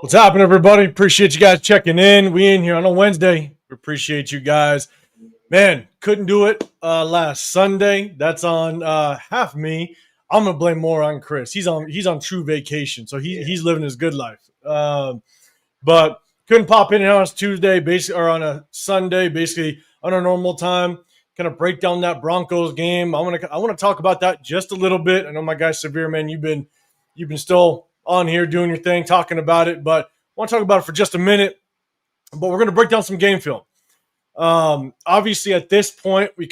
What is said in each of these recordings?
What's happening, everybody? Appreciate you guys checking in. We in here on a Wednesday. We appreciate you guys. Man, couldn't do it last Sunday. That's on half me. I'm gonna blame more on Chris. He's on true vacation, so he's living his good life. But couldn't pop in and out on Tuesday, basically, or on a Sunday, basically on our normal time. Kind of break down that Broncos game. I want to talk about that just a little bit. I know my guy Severe, man, you've been still on here doing your thing, talking about it, but I want to talk about it for just a minute. But we're going to break down some game film. Obviously, at this point, we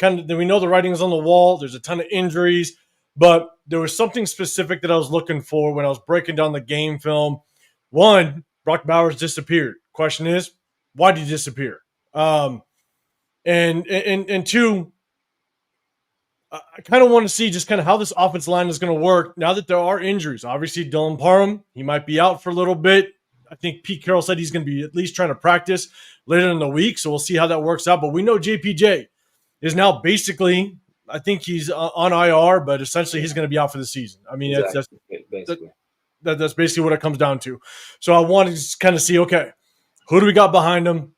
know the writing is on the wall. There's a ton of injuries, but there was something specific that I was looking for when I was breaking down the game film. One, Brock Bowers disappeared. Question is, why did he disappear? And two, I kind of want to see just kind of how this offensive line is going to work now that there are injuries. Obviously, Dylan Parham, he might be out for a little bit. I think Pete Carroll said he's going to be at least trying to practice later in the week, so we'll see how that works out. But we know JPJ is now basically, I think he's on IR, but essentially he's going to be out for the season. I mean, exactly. That's basically what it comes down to. So I want to just kind of see, okay, who do we got behind him?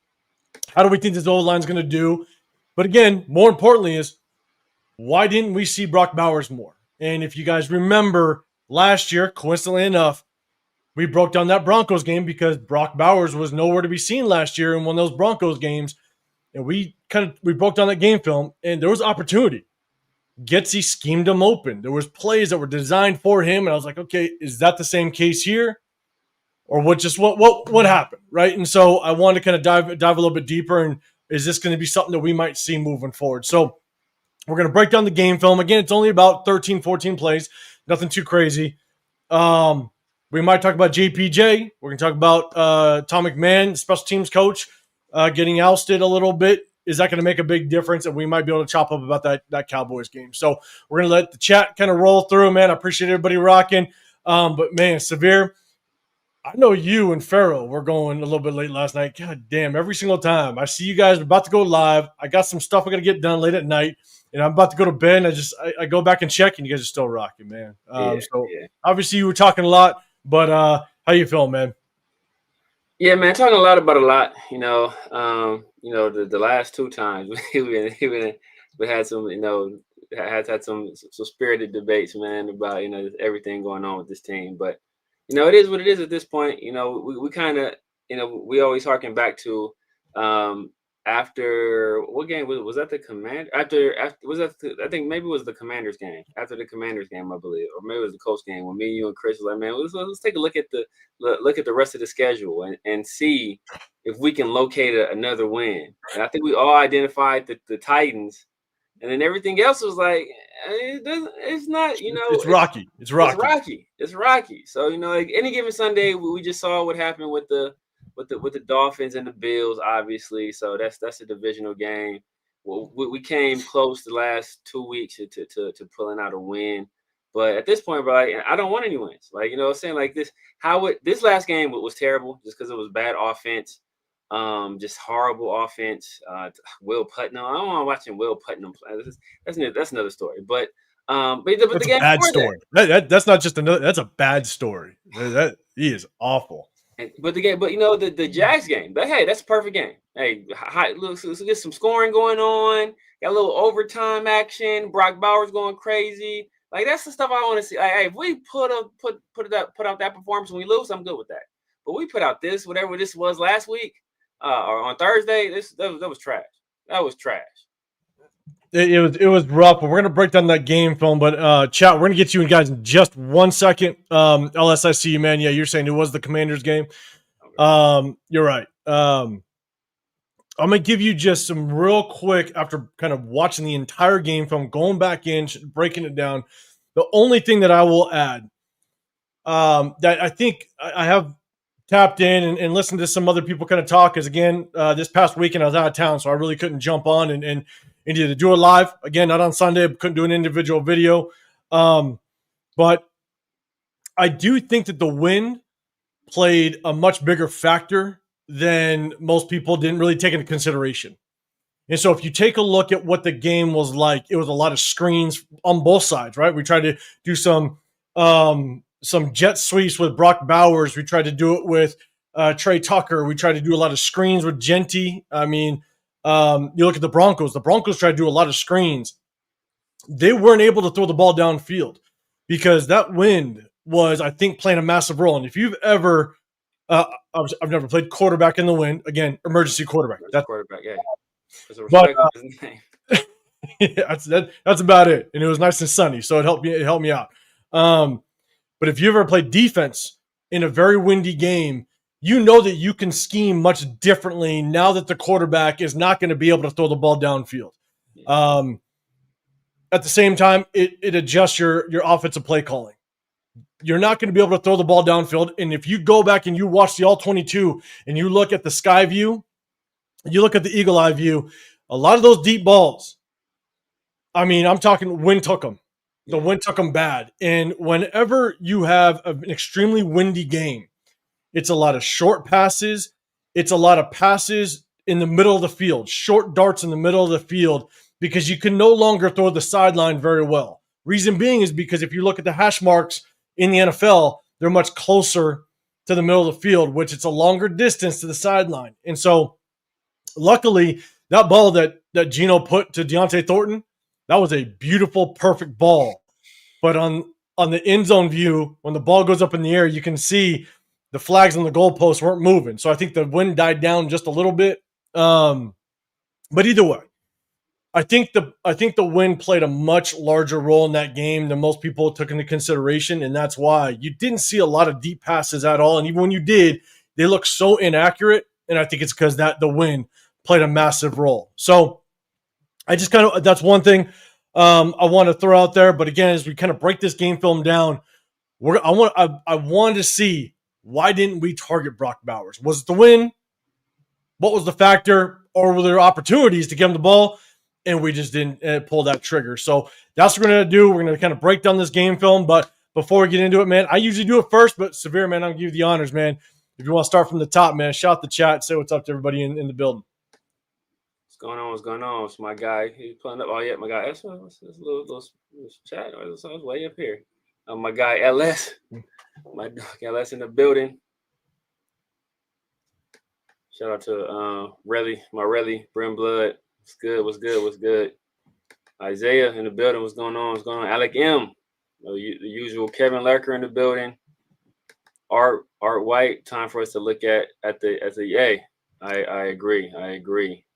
How do we think this O-line is going to do? But again, more importantly is, why didn't we see Brock Bowers more? And if you guys remember last year, coincidentally enough, we broke down that Broncos game because Brock Bowers was nowhere to be seen last year in one of those Broncos games. And we broke down that game film, and there was opportunity. Getsy schemed him open. There was plays that were designed for him, and I was like, okay, is that the same case here? Or what happened, right? And so I wanted to kind of dive a little bit deeper, and is this going to be something that we might see moving forward? So we're going to break down the game film. Again, it's only about 13, 14 plays. Nothing too crazy. We might talk about JPJ. We're going to talk about Tom McMahon, special teams coach, getting ousted a little bit. Is that going to make a big difference? And we might be able to chop up about that Cowboys game. So we're going to let the chat kind of roll through, man. I appreciate everybody rocking. But, man, Severe, I know you and Farrell were going a little bit late last night. God damn, every single time. I see you guys about to go live. I got some stuff I got to get done late at night. And I'm about to go to bed, and I go back and check, and you guys are still rocking, man. Obviously you were talking a lot, but how you feeling, man? Yeah, man, talking a lot about a lot. The last two times we had some, had some spirited debates, man, about everything going on with this team. But it is what it is at this point. We kind of we always harken back to after what game was that? The Command after was that? I think maybe it was the Commanders game. After the Commanders game, I believe, or maybe it was the Colts game when me, you, and Chris was like, man, let's take a look at the rest of the schedule and see if we can locate another win. And I think we all identified the Titans, and then everything else was like, it's not, it's rocky. It's rocky. So like any given Sunday, we just saw what happened with the Dolphins and the Bills, obviously. So that's a divisional game. Well, we came close the last 2 weeks to pulling out a win, but at this point, bro, I don't want any wins. Like saying like this, this last game was terrible just because it was bad offense, just horrible offense. Will Putnam, I don't want watching Will Putnam play. That's another story, but. The game bad story. That's not just another. That's a bad story. He is awful. But the Jags game, that's a perfect game. Hey, let's get some scoring going on. Got a little overtime action. Brock Bowers going crazy. Like that's the stuff I want to see. Hey, if we put out that performance when we lose, I'm good with that. But we put out whatever this was last week or on Thursday. That was trash. That was trash. It was rough, but we're gonna break down that game film. But chat, we're gonna get you in guys in just 1 second. LS, I see you, man. Yeah, you're saying it was the Commanders game. You're right. I'm gonna give you just some real quick after kind of watching the entire game film, going back in, breaking it down. The only thing that I will add, that I think I have tapped in and listened to some other people kind of talk, is again this past weekend I was out of town, so I really couldn't jump on and needed to do it live. Again, not on Sunday. Couldn't do an individual video. But I do think that the win played a much bigger factor than most people didn't really take into consideration. And so if you take a look at what the game was like, it was a lot of screens on both sides, right? We tried to do some jet sweeps with Brock Bowers. We tried to do it with Trey Tucker. We tried to do a lot of screens with Genty. I mean, you look at the Broncos. The Broncos tried to do a lot of screens. They weren't able to throw the ball downfield because that wind was, I think, playing a massive role. And if you've ever, I've never played quarterback in the wind. Again, emergency quarterback. That's quarterback, yeah. There's a respect of his name. That's about it. And it was nice and sunny, so it helped me out. But if you ever played defense in a very windy game, you know that you can scheme much differently now that the quarterback is not going to be able to throw the ball downfield. At the same time, it adjusts your offensive play calling. You're not going to be able to throw the ball downfield. And if you go back and you watch the All-22 and you look at the sky view, you look at the eagle eye view, a lot of those deep balls, I mean, I'm talking wind took them. The wind took them bad. And whenever you have an extremely windy game, it's a lot of short passes. It's a lot of passes in the middle of the field, short darts in the middle of the field, because you can no longer throw the sideline very well. Reason being is because if you look at the hash marks in the NFL, they're much closer to the middle of the field, which it's a longer distance to the sideline. And so luckily, that ball that Geno put to Deontay Thornton, that was a beautiful, perfect ball. But on the end zone view, when the ball goes up in the air, you can see the flags on the goalposts weren't moving. So I think the wind died down just a little bit. But either way, I think the wind played a much larger role in that game than most people took into consideration, and that's why you didn't see a lot of deep passes at all. And even when you did, they looked so inaccurate. And I think it's because that the wind played a massive role. So I just that's one thing I want to throw out there. But again, as we kind of break this game film down, I wanted to see, why didn't we target Brock Bowers? Was it the win? What was the factor? Or were there opportunities to give him the ball? And we just didn't pull that trigger. So that's what we're going to do. We're going to kind of break down this game film. But before we get into it, man, I usually do it first. But Severe, man, I'll give you the honors, man. If you want to start from the top, man, shout the chat. Say what's up to everybody in the building. What's going on? What's going on? It's my guy. He's pulling up. Oh, yeah, my guy. That's a little chat. It's way up here. My guy, LS. My dog, LS in the building. Shout out to my Relly, Brim Blood. What's good? Isaiah in the building. What's going on? Alec M. The usual Kevin Lurker in the building. Art White. Time for us to look at the yay. I agree.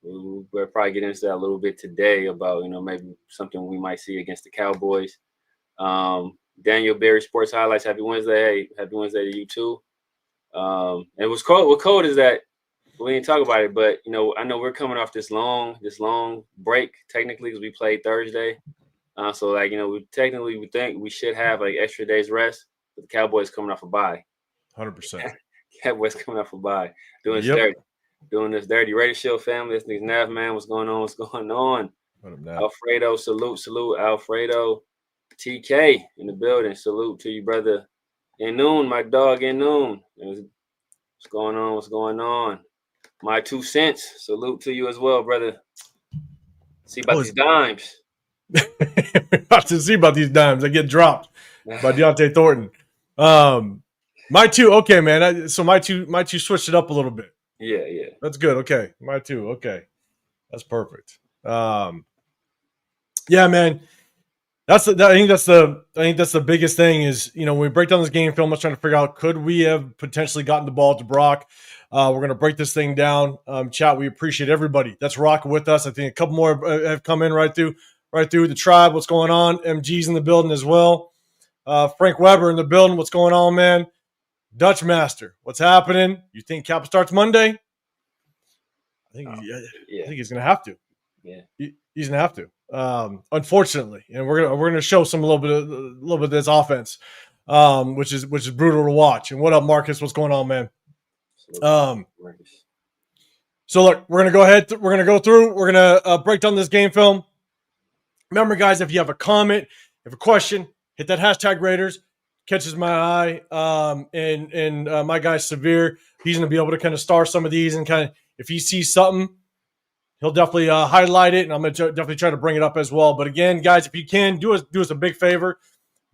We'll probably get into that a little bit today about, maybe something we might see against the Cowboys. Daniel Berry Sports Highlights. Happy Wednesday. Hey, happy Wednesday to you too. And what's cold is that we didn't talk about it, but I know we're coming off this long break technically because we played Thursday. So we think we should have like extra days rest. But the Cowboys coming off a bye. 100%. Cowboys coming off a bye. Doing this dirty. Raider Show family. This nigga's Nav, man. What's going on? What up, Nav? Alfredo, salute. Alfredo, TK in the building. Salute to you, brother. In noon, my dog in noon. What's going on? My 2 cents. Salute to you as well, brother. See about these dimes. About to see about these dimes. They get dropped by Deontay Thornton. My two, okay, man. So my two switched it up a little bit. Yeah. That's good. Okay, my two. Okay, that's perfect. Yeah, man. I think that's the biggest thing is, when we break down this game film, I was trying to figure out, could we have potentially gotten the ball to Brock? We're going to break this thing down. Chat, we appreciate everybody that's rocking with us. I think a couple more have come in right through the tribe. What's going on? MG's in the building as well. Frank Weber in the building. What's going on, man? Dutch Master, what's happening? You think Cap starts Monday? I think he's going to have to. Yeah, he's going to have to. Unfortunately, and we're gonna show a little bit of this offense, which is brutal to watch. And what up, Marcus? What's going on, man? So look, we're gonna go ahead. We're gonna go through. We're gonna break down this game film. Remember, guys, if you have a comment, if you have a question, hit that hashtag Raiders. Catches my eye. And my guy Severe, he's gonna be able to kind of star some of these and kind of, if he sees something, he'll definitely highlight it, and I'm going to definitely try to bring it up as well. But again, guys, if you can, do us a big favor.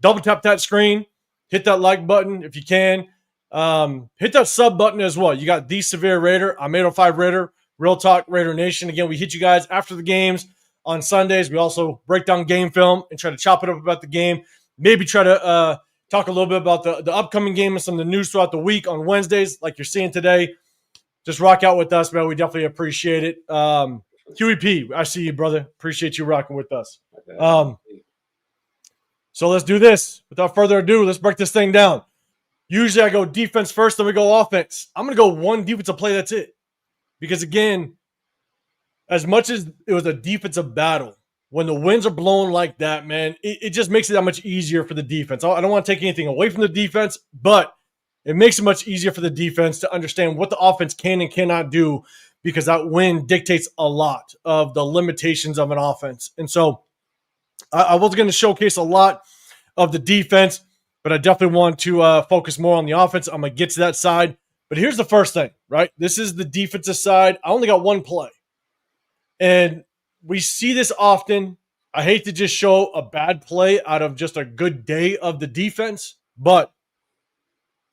Double tap that screen. Hit that like button if you can. Hit that sub button as well. You got the Severe Raider. I'm 805 Raider. Real Talk Raider Nation. Again, we hit you guys after the games on Sundays. We also break down game film and try to chop it up about the game. Maybe try to talk a little bit about the upcoming game and some of the news throughout the week on Wednesdays, like you're seeing today. Just rock out with us, man. We definitely appreciate it. QEP, I see you, brother. Appreciate you rocking with us. So let's do this. Without further ado, let's break this thing down. Usually I go defense first, then we go offense. I'm going to go one defensive play, that's it. Because again, as much as it was a defensive battle, when the winds are blowing like that, man, it just makes it that much easier for the defense. I don't want to take anything away from the defense, but it makes it much easier for the defense to understand what the offense can and cannot do, because that wind dictates a lot of the limitations of an offense. And so I was going to showcase a lot of the defense, but I definitely want to focus more on the offense. I'm going to get to that side. But here's the first thing, right? This is the defensive side. I only got one play. And we see this often. I hate to just show a bad play out of just a good day of the defense, but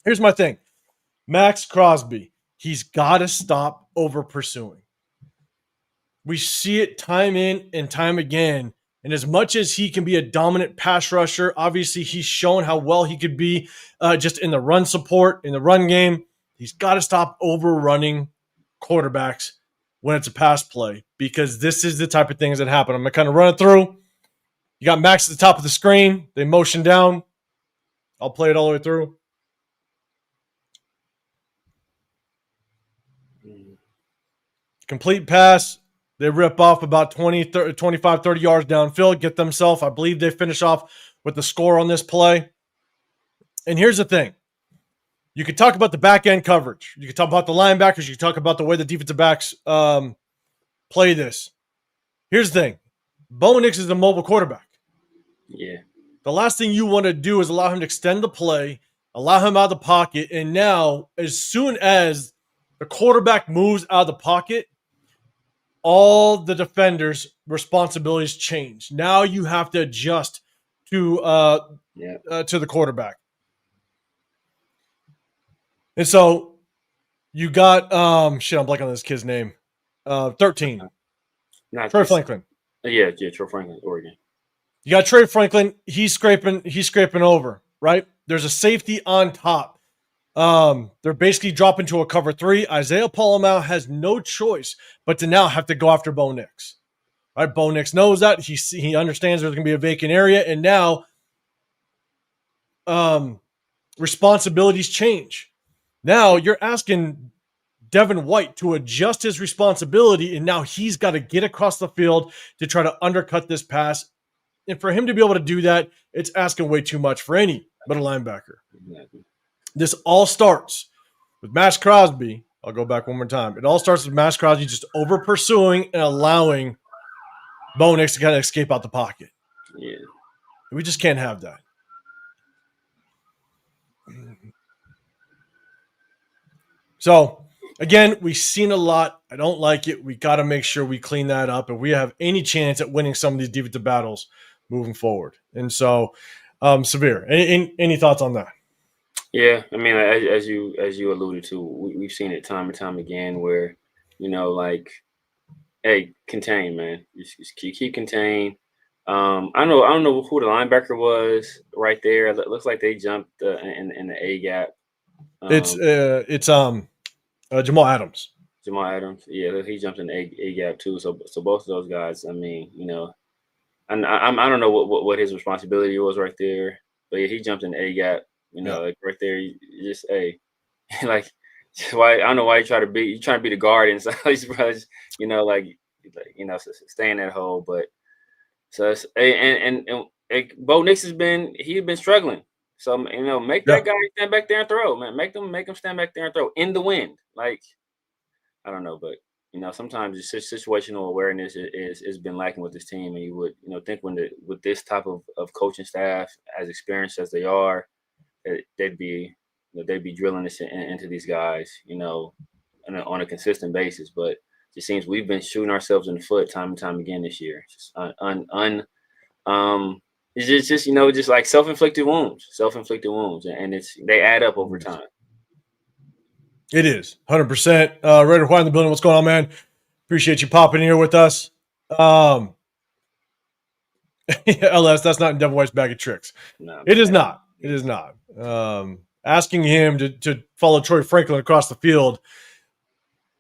here's my thing. maxxcrosby, he's got to stop over pursuing. We see it time in and time again. And as much as he can be a dominant pass rusher, obviously he's shown how well he could be just in the run support, in the run game. He's got to stop overrunning quarterbacks when it's a pass play, because this is the type of things that happen. I'm going to kind of run it through. You got Max at the top of the screen. They motion down. I'll play it all the way through. Complete pass. They rip off about 20, 30, 25, 30 yards downfield, get themselves. I believe they finish off with the score on this play. And here's the thing. You could talk about the back end coverage. You could talk about the linebackers. You could talk about the way the defensive backs play this. Here's the thing. Bo Nix is a mobile quarterback. Yeah. The last thing you want to do is allow him to extend the play, allow him out of the pocket, and now as soon as the quarterback moves out of the pocket, all the defenders' responsibilities change. Now you have to adjust to the quarterback. And so you got I'm blanking on this kid's name. 13. Troy Franklin. Yeah, Troy Franklin, Oregon. You got Trey Franklin. He's scraping over, right? There's a safety on top. They're basically dropping to a cover 3. Isaiah Palomau has no choice but to now have to go after Bo Nix. Right? Bo Nix knows that. He understands there's going to be a vacant area, and now responsibilities change. Now you're asking Devin White to adjust his responsibility, and now he's got to get across the field to try to undercut this pass. And for him to be able to do that, it's asking way too much for any middle linebacker. Exactly. This all starts with maxxcrosby. I'll go back one more time. It all starts with maxxcrosby just over pursuing and allowing Bo Nix to kind of escape out the pocket. Yeah. We just can't have that. So, again, we've seen a lot. I don't like it. We got to make sure we clean that up if we have any chance at winning some of these defensive battles moving forward. And so, Severe, any thoughts on that? Yeah, I mean, as you alluded to, we've seen it time and time again where, hey, contain, man. Just keep contain. I don't know who the linebacker was right there. It looks like they jumped in the A gap. It's Jamal Adams. Jamal Adams, yeah, he jumped in the A gap too. So both of those guys, I mean, I don't know what his responsibility was right there, but yeah, he jumped in the A gap. Like right there, you just like why I don't know why you trying to be the guard inside. He's probably just, stay in that hole. But so it's, and Bo Nix he's been struggling. So make that guy stand back there and throw, man. Make him stand back there and throw in the wind. Like I don't know, but sometimes situational awareness is been lacking with this team, and you would think with this type of coaching staff as experienced as they are, they'd be drilling this into these guys, on a consistent basis. But it just seems we've been shooting ourselves in the foot time and time again this year. Just it's just like self-inflicted wounds, and they add up over time. It is 100%. Raider White in the building. What's going on, man? Appreciate you popping in here with us. LS, that's not in Devin White's bag of tricks. No, It is not. It is not. Asking him to follow Troy Franklin across the field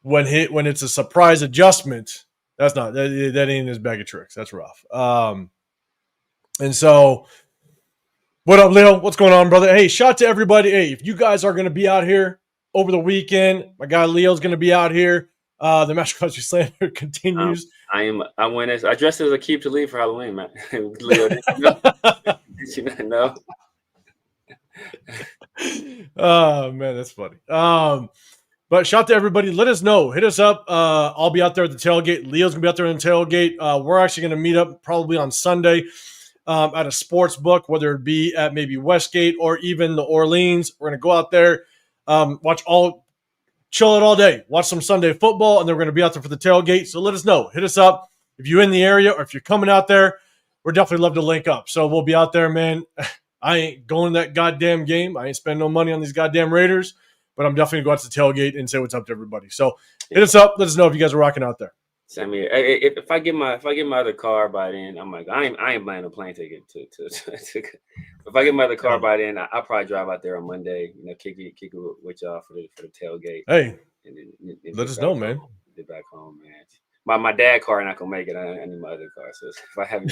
when it's a surprise adjustment, that ain't in his bag of tricks. That's rough. And so, what up, Leo? What's going on, brother? Hey, shout out to everybody. Hey, if you guys are going to be out here over the weekend, my guy Leo's going to be out here. The maxxcrosby slander continues. I went I dressed as a keep to leave for Halloween, man. Leo, did you not know? Oh man, that's funny. But shout out to everybody. Let us know. Hit us up. I'll be out there at the tailgate. Leo's gonna be out there in the tailgate. We're actually gonna meet up probably on Sunday at a sports book, whether it be at maybe Westgate or even the Orleans. We're gonna go out there, chill it all day, watch some Sunday football, and then we're gonna be out there for the tailgate. So let us know. Hit us up if you're in the area or if you're coming out there. We're definitely love to link up. So we'll be out there, man. I ain't going to that goddamn game. I ain't spending no money on these goddamn Raiders, but I'm definitely going to go out to the tailgate and say what's up to everybody. So hit us up. Let us know if you guys are rocking out there. Send me if I get my other car by then, I'm like I ain't buying a plane ticket to if I get my other car by then, I'll probably drive out there on Monday. You know, kick it with y'all for the tailgate. Hey, and then let us know, man. Get back home, man. My dad car not gonna make it. I need my other car. So if I have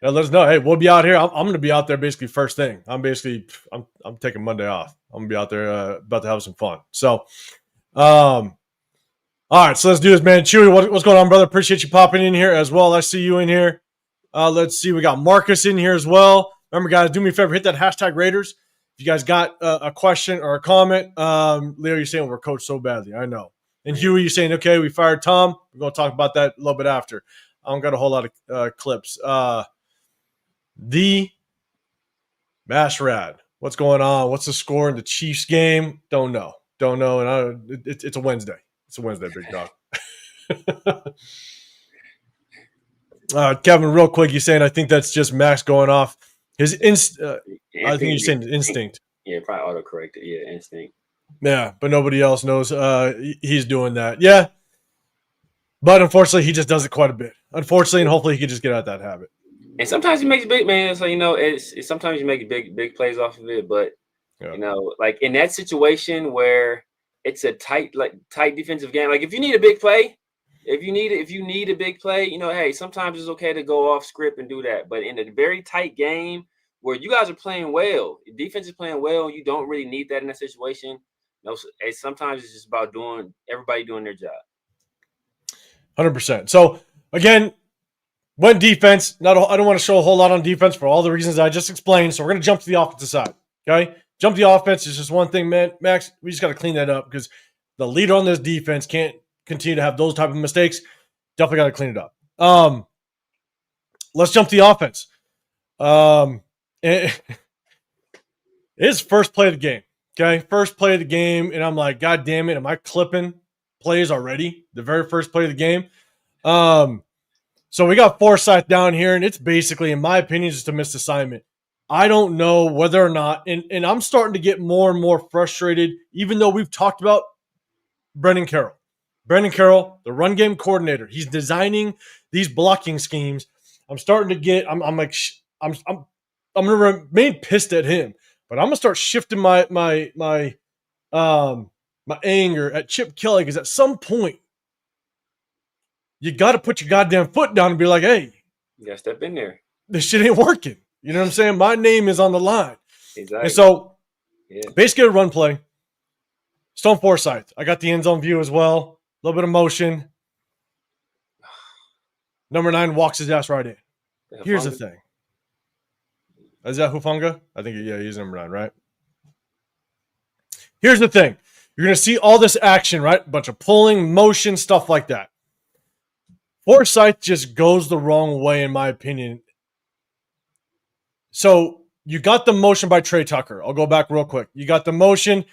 yeah, let us know. Hey, we'll be out here. I'm going to be out there basically first thing. I'm taking Monday off. I'm going to be out there about to have some fun. So, all right. So let's do this, man. Chewy, what's going on, brother? Appreciate you popping in here as well. I see you in here. Let's see. We got Marcus in here as well. Remember, guys, do me a favor. Hit that hashtag Raiders. If you guys got a question or a comment, Leo, you're saying we're coached so badly. I know. And Huey, you're saying, okay, we fired Tom. We're going to talk about that a little bit after. I don't got a whole lot of clips. The Mashrad. What's going on? What's the score in the Chiefs game? Don't know. And it's a Wednesday. It's a Wednesday, big dog. Kevin, real quick, you're saying I think that's just Max going off his I think you're saying instinct. Yeah, probably autocorrect it. Yeah, instinct. Yeah, but nobody else knows he's doing that. Yeah. But unfortunately, he just does it quite a bit. Unfortunately, and hopefully he can just get out of that habit. And sometimes he makes big, man. So, you know, it's sometimes you make big plays off of it. But, you know, like in that situation where it's a tight defensive game, like if you need a big play, if you need a big play, you know, hey, sometimes it's okay to go off script and do that. But in a very tight game where you guys are playing well, the defense is playing well, you don't really need that in that situation. No, sometimes it's just about everybody doing their job. 100%. So again, went defense. I don't want to show a whole lot on defense for all the reasons I just explained. So we're going to jump to the offensive side. Okay, jump to the offense is just one thing, man. Max, we just got to clean that up because the leader on this defense can't continue to have those type of mistakes. Definitely got to clean it up. Let's jump to the offense. It is first play of the game. Okay, first play of the game, and I'm like, God damn it, am I clipping plays already? The very first play of the game. So we got Forsyth down here, and it's basically, in my opinion, just a missed assignment. I don't know whether or not, and I'm starting to get more and more frustrated, even though we've talked about Brendan Carroll. Brendan Carroll, the run game coordinator, he's designing these blocking schemes. I'm starting to get, I'm going to remain pissed at him. But I'm gonna start shifting my anger at Chip Kelly because at some point you got to put your goddamn foot down and be like, "Hey, you gotta step in there. This shit ain't working." You know what I'm saying? My name is on the line. Exactly. And so, basically, a run play. Stone Forsyth. I got the end zone view as well. A little bit of motion. Number 9 walks his ass right in. Here's the thing. Is that Hufanga? I think, he's number 9, right? Here's the thing. You're going to see all this action, right? A bunch of pulling, motion, stuff like that. Forsyth just goes the wrong way, in my opinion. So you got the motion by Trey Tucker. I'll go back real quick. You got the motion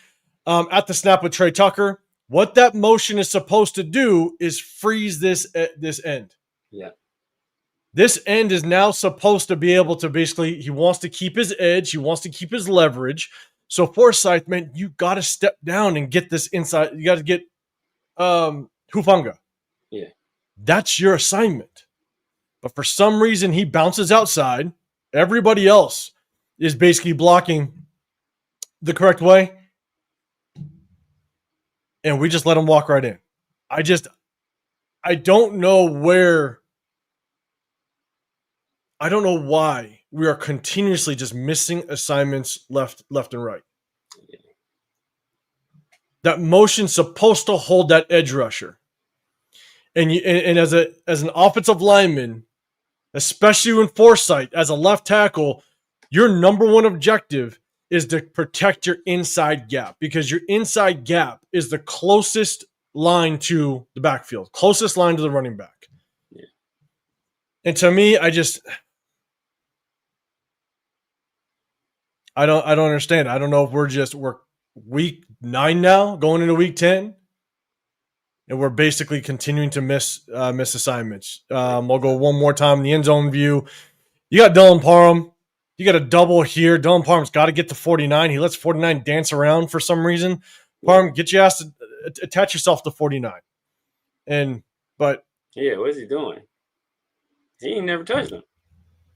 at the snap with Trey Tucker. What that motion is supposed to do is freeze this end. Yeah. This end is now supposed to be able to basically, he wants to keep his edge. He wants to keep his leverage. So Forsyth, man, you got to step down and get this inside. You got to get Hufanga. Yeah. That's your assignment. But for some reason, he bounces outside. Everybody else is basically blocking the correct way. And we just let him walk right in. I don't know why we are continuously just missing assignments left and right. That motion's supposed to hold that edge rusher. And as an offensive lineman, especially when Forsyth as a left tackle, your number one objective is to protect your inside gap, because your inside gap is the closest line to the backfield, closest line to the running back. Yeah. And to me, I don't understand. I don't know if we're week 9 now, going into week 10, and we're basically continuing to miss assignments. We'll go one more time in the end zone view. You got Dylan Parham. You got a double here. Dylan Parham's got to get to 49. He lets 49 dance around for some reason. Parham, get your ass to attach yourself to 49. But yeah, what is he doing? He ain't never touched him.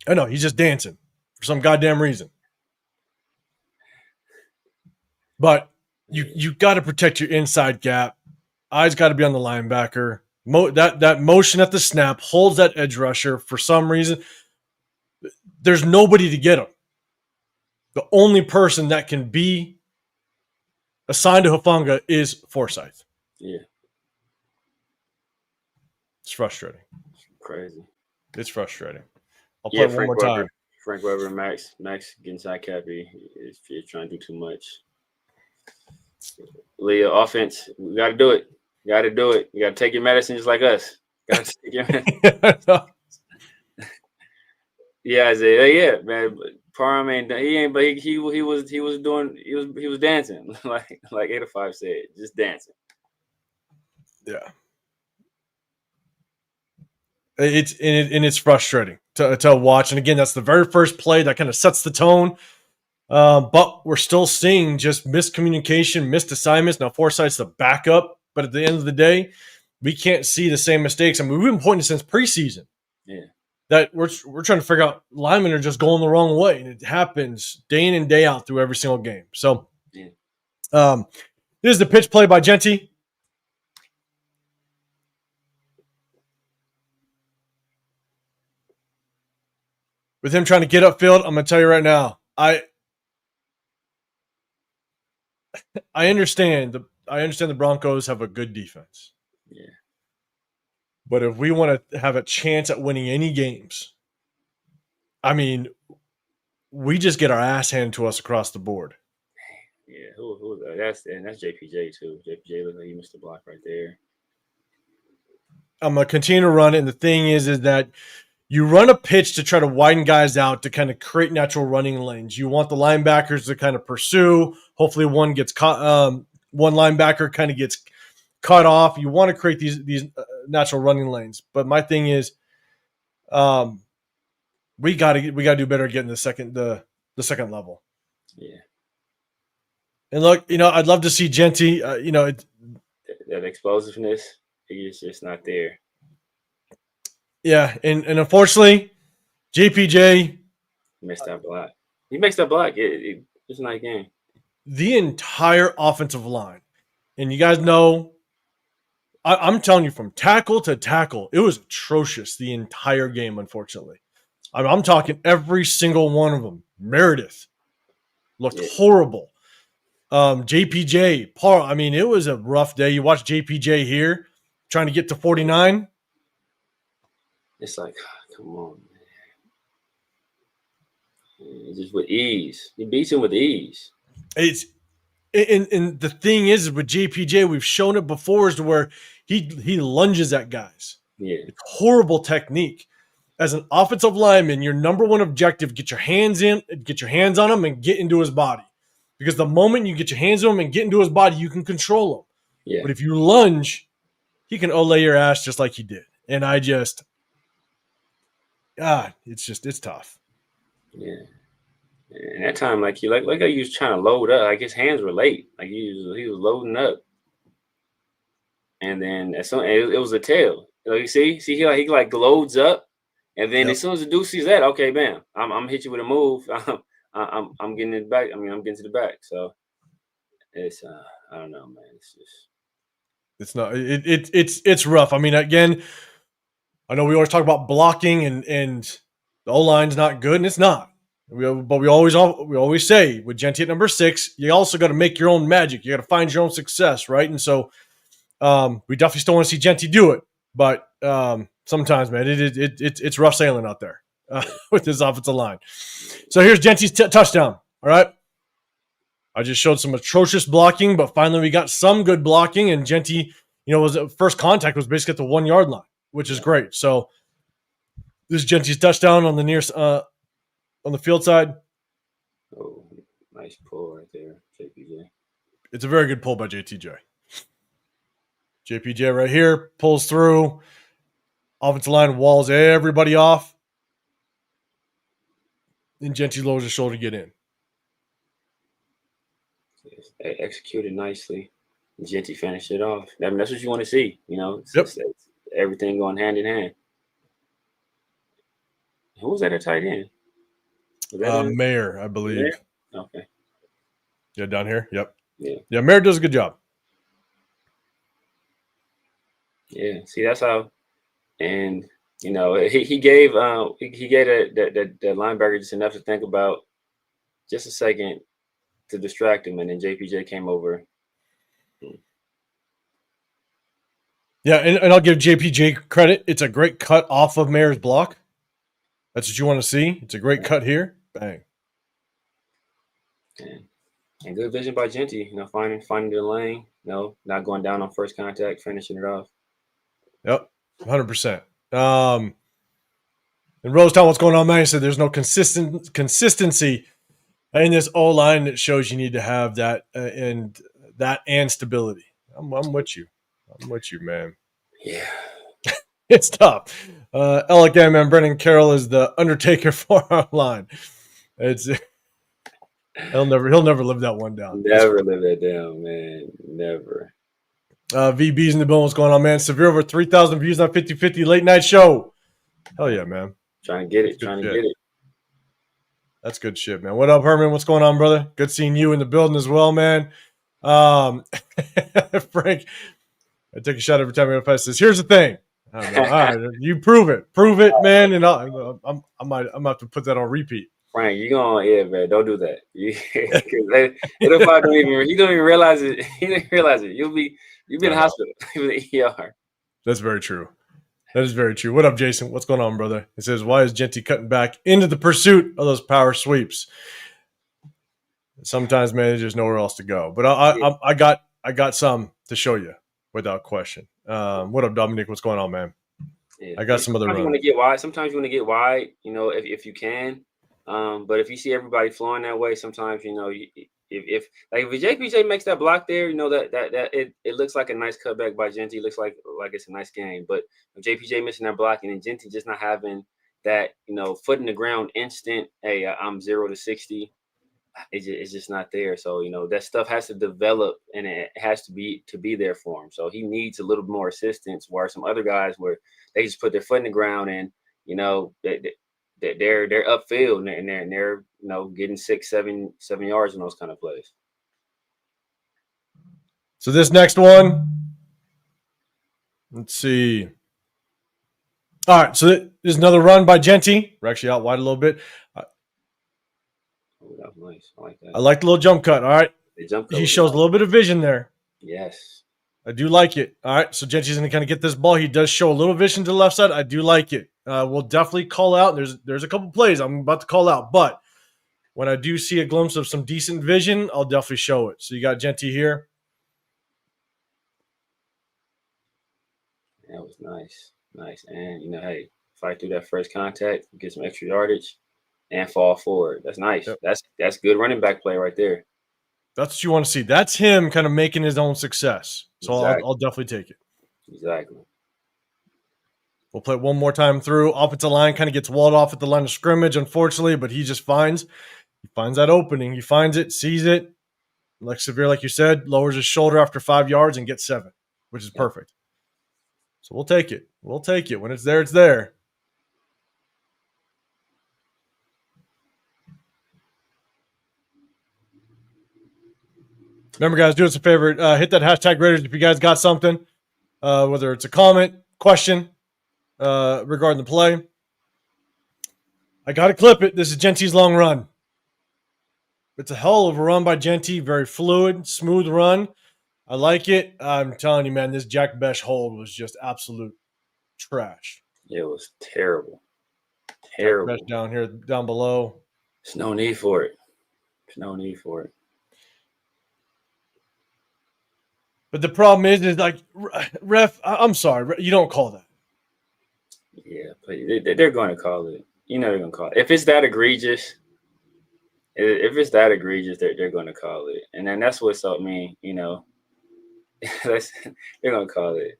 I know, he's just dancing for some goddamn reason. But you got to protect your inside gap. Eyes got to be on the linebacker. That motion at the snap holds that edge rusher for some reason. There's nobody to get him. The only person that can be assigned to Hufanga is Forsyth. Yeah. It's frustrating. Crazy. It's frustrating. I'll play it one more time. Frank Weber and Max getting side cappy. If you're trying to do too much. Leah, offense, we got to do it. You got to do it. You got to take your medicine just like us. Got to take your medicine. Yeah, Isaiah. Yeah, man. Parham ain't. He ain't. But he was dancing like 805 said, just dancing. Yeah. It's frustrating to watch. And again, that's the very first play that kind of sets the tone. But we're still seeing just miscommunication, missed assignments. Now Forsyth's the backup, but at the end of the day, we can't see the same mistakes. I mean, we've been pointing since preseason. Yeah. That we're trying to figure out linemen are just going the wrong way, and it happens day in and day out through every single game. So, this is the pitch play by Genty. With him trying to get upfield, I'm going to tell you right now, I understand the Broncos have a good defense. Yeah. But if we want to have a chance at winning any games, I mean, we just get our ass handed to us across the board. Yeah, who that's JPJ too. JPJ looked like he missed a block right there. I'm gonna continue to run it, and the thing is that you run a pitch to try to widen guys out to kind of create natural running lanes. You want the linebackers to kind of pursue. Hopefully, one gets caught. One linebacker kind of gets cut off. You want to create these natural running lanes. But my thing is, we got to do better getting the second level. Yeah. And look, I'd love to see Genty. That explosiveness, it's just not there. Yeah, and unfortunately, JPJ missed that block. He makes that block. It's a nice game. The entire offensive line, and you guys know, I'm telling you, from tackle to tackle, it was atrocious the entire game. Unfortunately, I'm talking every single one of them. Meredith looked horrible. JPJ, Paul. I mean, it was a rough day. You watch JPJ here trying to get to 49. It's like, come on, man. Just with ease. He beats him with ease. And the thing is with JPJ, we've shown it before, is to where he lunges at guys. Yeah. It's horrible technique. As an offensive lineman, your number one objective, get your hands on him and get into his body. Because the moment you get your hands on him and get into his body, you can control him. Yeah. But if you lunge, he can olay your ass just like he did. And it's tough. Yeah. And that time, like how he was trying to load up. Like his hands were late. Like he was loading up. And then as soon it was a tail. Like you see he like loads up, and then Yep. as soon as the dude sees that, okay, bam, I'm hit you with a move. I'm getting it back. I mean, I'm getting to the back. So it's I don't know, man. It's just It's not. It's rough. I mean, again, I know we always talk about blocking and the O line's not good, and it's not. But we always say with Genty at number 6, you also got to make your own magic. You got to find your own success, right? And so we definitely still want to see Genty do it, but sometimes, man, it's rough sailing out there with this offensive line. So here's Genty's touchdown. All right. I just showed some atrocious blocking, but finally we got some good blocking, and Genty, was first contact was basically at the 1 yard line, which is great. So this is Genty's touchdown on the near on the field side. oh, nice pull right there, JPJ. It's a very good pull by JTJ. JPJ right here pulls through. Offensive line walls everybody off. And Genty lowers his shoulder to get in. Executed nicely. Genty finished it off. I mean, that's what you want to see. Yep. It's everything going hand in hand. Who was that at tight end? Was that Mayer, I believe. Mayer? Okay. Yeah, down here. Yep. Yeah. Mayer does a good job. Yeah. See, that's how. And he gave that linebacker just enough to think about, just a second to distract him, and then JPJ came over. Yeah, and I'll give JPJ credit. It's a great cut off of Mayer's block. That's what you want to see. It's a great cut here. Bang. And good vision by Genty, finding the lane, not going down on first contact, finishing it off. Yep, 100%. In Rosetown, what's going on, man? He said there's no consistency in this O-line that shows you need to have that and stability. I'm with you. I'm with you, man. Yeah. It's tough. Again, man, Brendan Carroll is the Undertaker for our line. He'll never live that one down. Never live that down, man. Never. VB's in the building. What's going on, man? Severe over 3,000 views on 50/50 late night show. Hell yeah, man. Trying to get it. That's good shit, man. What up, Herman? What's going on, brother? Good seeing you in the building as well, man. Frank, I take a shot every time I says, here's the thing. I don't know. All right, you prove it, man. And I might have to put that on repeat. Frank, man. Don't do that. It'll probably you don't even realize it. You don't realize it. You'll be in the hospital, in the ER. That's very true. That is very true. What up, Jason? What's going on, brother? It says, why is Genty cutting back into the pursuit of those power sweeps? Sometimes, man, there's nowhere else to go. But I got some to show you without question. What up, Dominic? What's going on, man? Yeah. I got some other. Sometimes you want to get wide. Sometimes you want to get wide. If you can. But if you see everybody flowing that way, sometimes if JPJ makes that block there, that it looks like a nice cutback by Genty. Looks like it's a nice game. But if JPJ missing that block and then Genty just not having that foot in the ground instant, hey, I'm 0 to 60. It's just not there. So that stuff has to develop, and it has to be there for him. So he needs a little more assistance. Where some other guys where they just put their foot in the ground and they're upfield and they're getting 6-7 yards in those kind of plays. So this next one, let's see. All right, so there's another run by Genty. We're actually out wide a little bit. That was nice. I like that. I like the little jump cut. All right, he shows a little bit of vision there. Yes, I do like it. All right, so Genty's going to kind of get this ball. He does show a little vision to the left side. I do like it. We'll definitely call out. There's a couple plays I'm about to call out, but when I do see a glimpse of some decent vision, I'll definitely show it. So you got Genty here. That was nice. And hey, fight through that first contact, get some extra yardage, and fall forward. That's nice. Yep. That's good running back play right there. That's what you want to see. That's him kind of making his own success. So exactly. I'll definitely take it. Exactly. We'll play it one more time through. Offensive line kind of gets walled off at the line of scrimmage, unfortunately, but he just finds He finds that opening. He finds it, sees it. Like Severe, like you said, lowers his shoulder after 5 yards and gets 7, which is perfect. So we'll take it. We'll take it. When it's there, it's there. Remember, guys, do us a favor. Hit that hashtag Raiders if you guys got something, whether it's a comment, question regarding the play. I got to clip it. This is Genty's long run. It's a hell of a run by Genty. Very fluid, smooth run. I like it. I'm telling you, man, this Jack Besh hold was just absolute trash. It was terrible. Terrible. Jack Besh down here, down below. There's no need for it. There's no need for it. But the problem is like, ref, I'm sorry, you don't call that. Yeah, but they're going to call it. You know they're going to call it. If it's that egregious, they're going to call it. And then that's what's up, they're going to call it.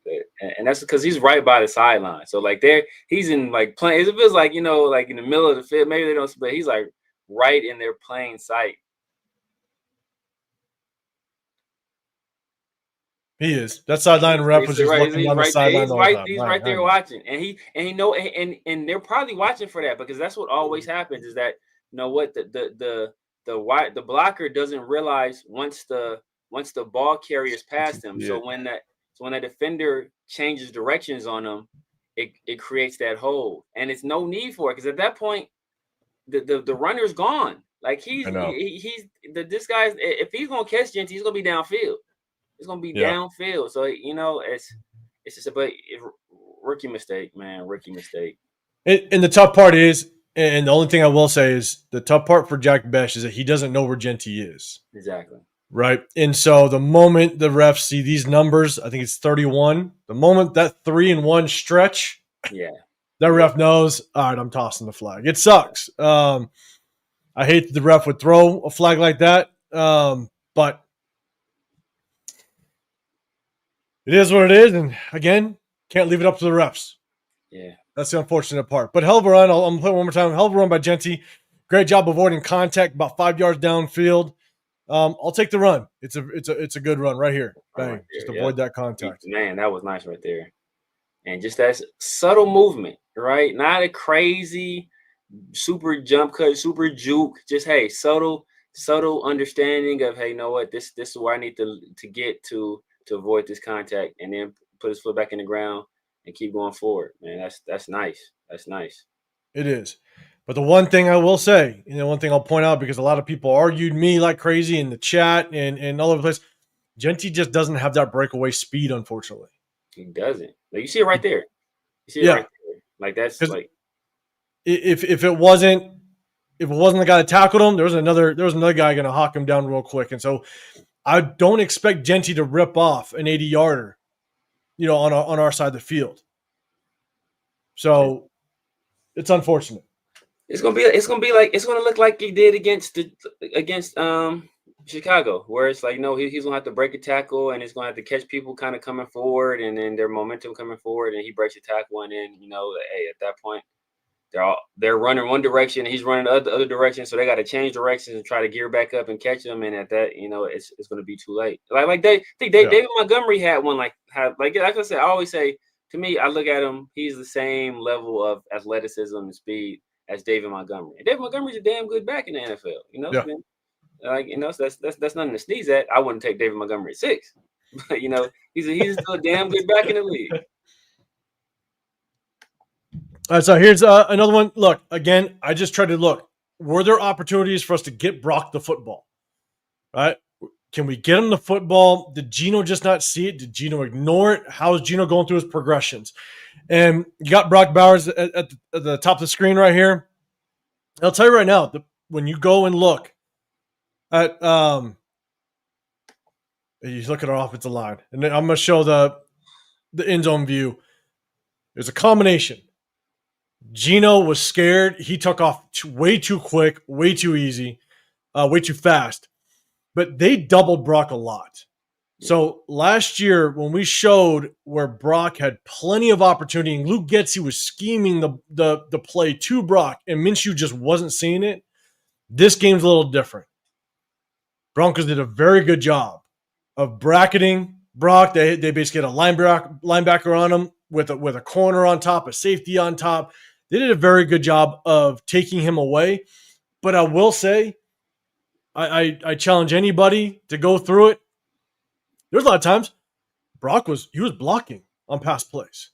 And that's because he's right by the sideline. So, like, he's in, like, playing. It feels like, like in the middle of the field. Maybe they don't, but he's, like, right in their plain sight. He is. That sideline ref was just looking down the sideline. He's right there watching, and they're probably watching for that, because that's what always happens. Is that the blocker doesn't realize once the ball carrier's past him. Yeah. So when that defender changes directions on him, it creates that hole, and it's no need for it, because at that point the runner's gone. Like this guy's, if he's gonna catch Genty, he's gonna be downfield. It's gonna be downfield, so it's just a rookie mistake, man. Rookie mistake. And the tough part is, and the only thing I will say is, the tough part for Jack Besh is that he doesn't know where Genty is. Exactly. Right, and so the moment the refs see these numbers, I think it's 31. The moment that 3-and-1 stretch, that ref knows. All right, I'm tossing the flag. It sucks. I hate that the ref would throw a flag like that, but. It is what it is, and again, can't leave it up to the refs. Yeah. That's the unfortunate part. But hell of a run. I'm going to play it one more time. Hell of a run by Genty. Great job avoiding contact about 5 yards downfield. I'll take the run. It's a good run right here. Bang. Right there, just avoid that contact. Man, that was nice right there. And just that subtle movement, right? Not a crazy super jump cut, super juke. Just, hey, subtle understanding of, hey, you know what? This is where I need to get to avoid this contact, and then put his foot back in the ground and keep going forward. Man, that's nice. That's nice. It is. But the one thing I will say, one thing I'll point out, because a lot of people argued me like crazy in the chat and all over the place, Genty just doesn't have that breakaway speed, unfortunately. He doesn't. Like, you see it right there. You see it right there. Like, that's like, if it wasn't the guy that tackled him, there was another guy going to hawk him down real quick. And so I don't expect Genty to rip off an 80-yarder, on our side of the field. So it's unfortunate. It's gonna look like he did against Chicago, where it's like, he's gonna have to break a tackle, and he's gonna have to catch people kind of coming forward, and then their momentum coming forward, and he breaks a tackle, and then hey, at that point, they're running one direction, and he's running the other direction, so they got to change directions and try to gear back up and catch them. And at that, it's going to be too late. David Montgomery had one like I said. I always say, to me, I look at him, he's the same level of athleticism and speed as David Montgomery. And David Montgomery's a damn good back in the NFL. So that's nothing to sneeze at. I wouldn't take David Montgomery at 6, but he's still a damn good back in the league. All right, so here's another one. Look, again, I just tried to look. Were there opportunities for us to get Brock the football? Right? Can we get him the football? Did Gino just not see it? Did Gino ignore it? How is Gino going through his progressions? And you got Brock Bowers at the top of the screen right here. I'll tell you right now, when you go and look at you look at our offensive line, and then I'm going to show the end zone view. There's a combination. Gino was scared. He took off way too quick, way too easy, way too fast. But they doubled Brock a lot. So last year, when we showed where Brock had plenty of opportunity, and Luke Getsy was scheming the play to Brock, and Minshew just wasn't seeing it, This game's a little different. Broncos did a very good job of bracketing Brock. They basically had a linebacker on him with a corner on top, a safety on top. They did a very good job of taking him away. But I will say, I challenge anybody to go through it. There's a lot of times Brock was blocking on pass plays.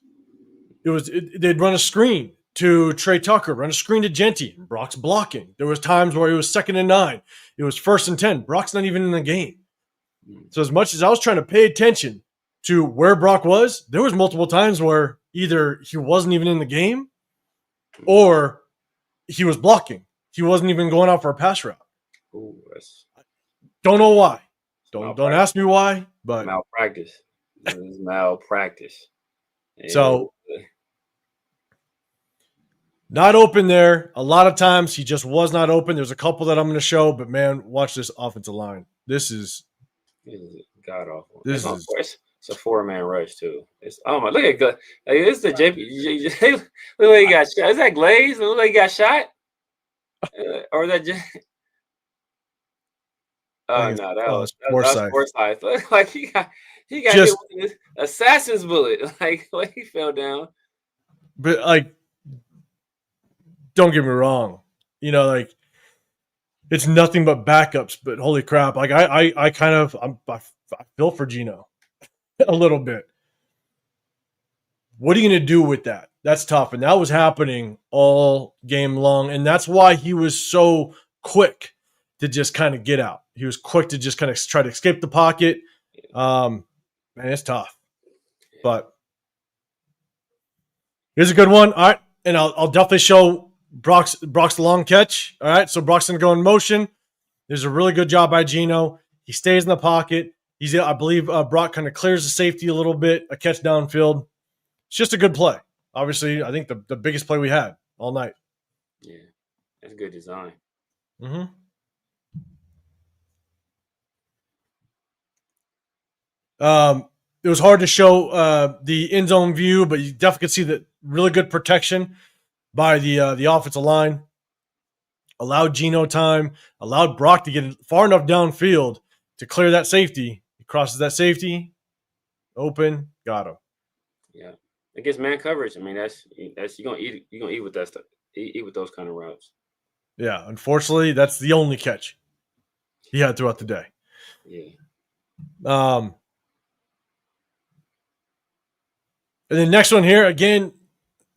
They'd run a screen to Trey Tucker, run a screen to Genty. Brock's blocking. There was times where he was 2nd and 9. It was 1st and 10. Brock's not even in the game. So as much as I was trying to pay attention to where Brock was, there was multiple times where either he wasn't even in the game or he was blocking. He wasn't even going out for a pass route. Ooh, don't know why. Don't ask me why, but malpractice. This is malpractice. So not open there. A lot of times he just was not open. There's a couple that I'm going to show, but man, watch this offensive line. This is god awful. It's a 4-man rush too. It's oh my, look at it's the JP. Look like he got shot. Is that Glaze? Look like he got shot. Or that just oh no, that was Forsyth. Look like he got hit with this assassin's bullet. Like he fell down. But like, don't get me wrong. You know, like it's nothing but backups. But holy crap! Like I feel for Geno a little bit. What are you going to do with that? That's tough, and that was happening all game long, and that's why he was so quick to just kind of get out. He was quick to just kind of try to escape the pocket. Man, it's tough. But here's a good one. All right, and I'll definitely show Brock's long catch. All right, so Brock's going to go in motion. There's a really good job by Geno. He stays in the pocket. I believe Brock kind of clears the safety a little bit, a catch downfield. It's just a good play. Obviously, I think the biggest play we had all night. Yeah, that's good design. Mm-hmm. It was hard to show the end zone view, but you definitely could see that really good protection by the offensive line. Allowed Geno time, allowed Brock to get far enough downfield to clear that safety. He crosses that safety, open, got him. Yeah, against man coverage. I mean, that's you're gonna eat with that stuff. Eat with those kind of routes. Yeah, unfortunately, that's the only catch he had throughout the day. Yeah. And then next one here, again,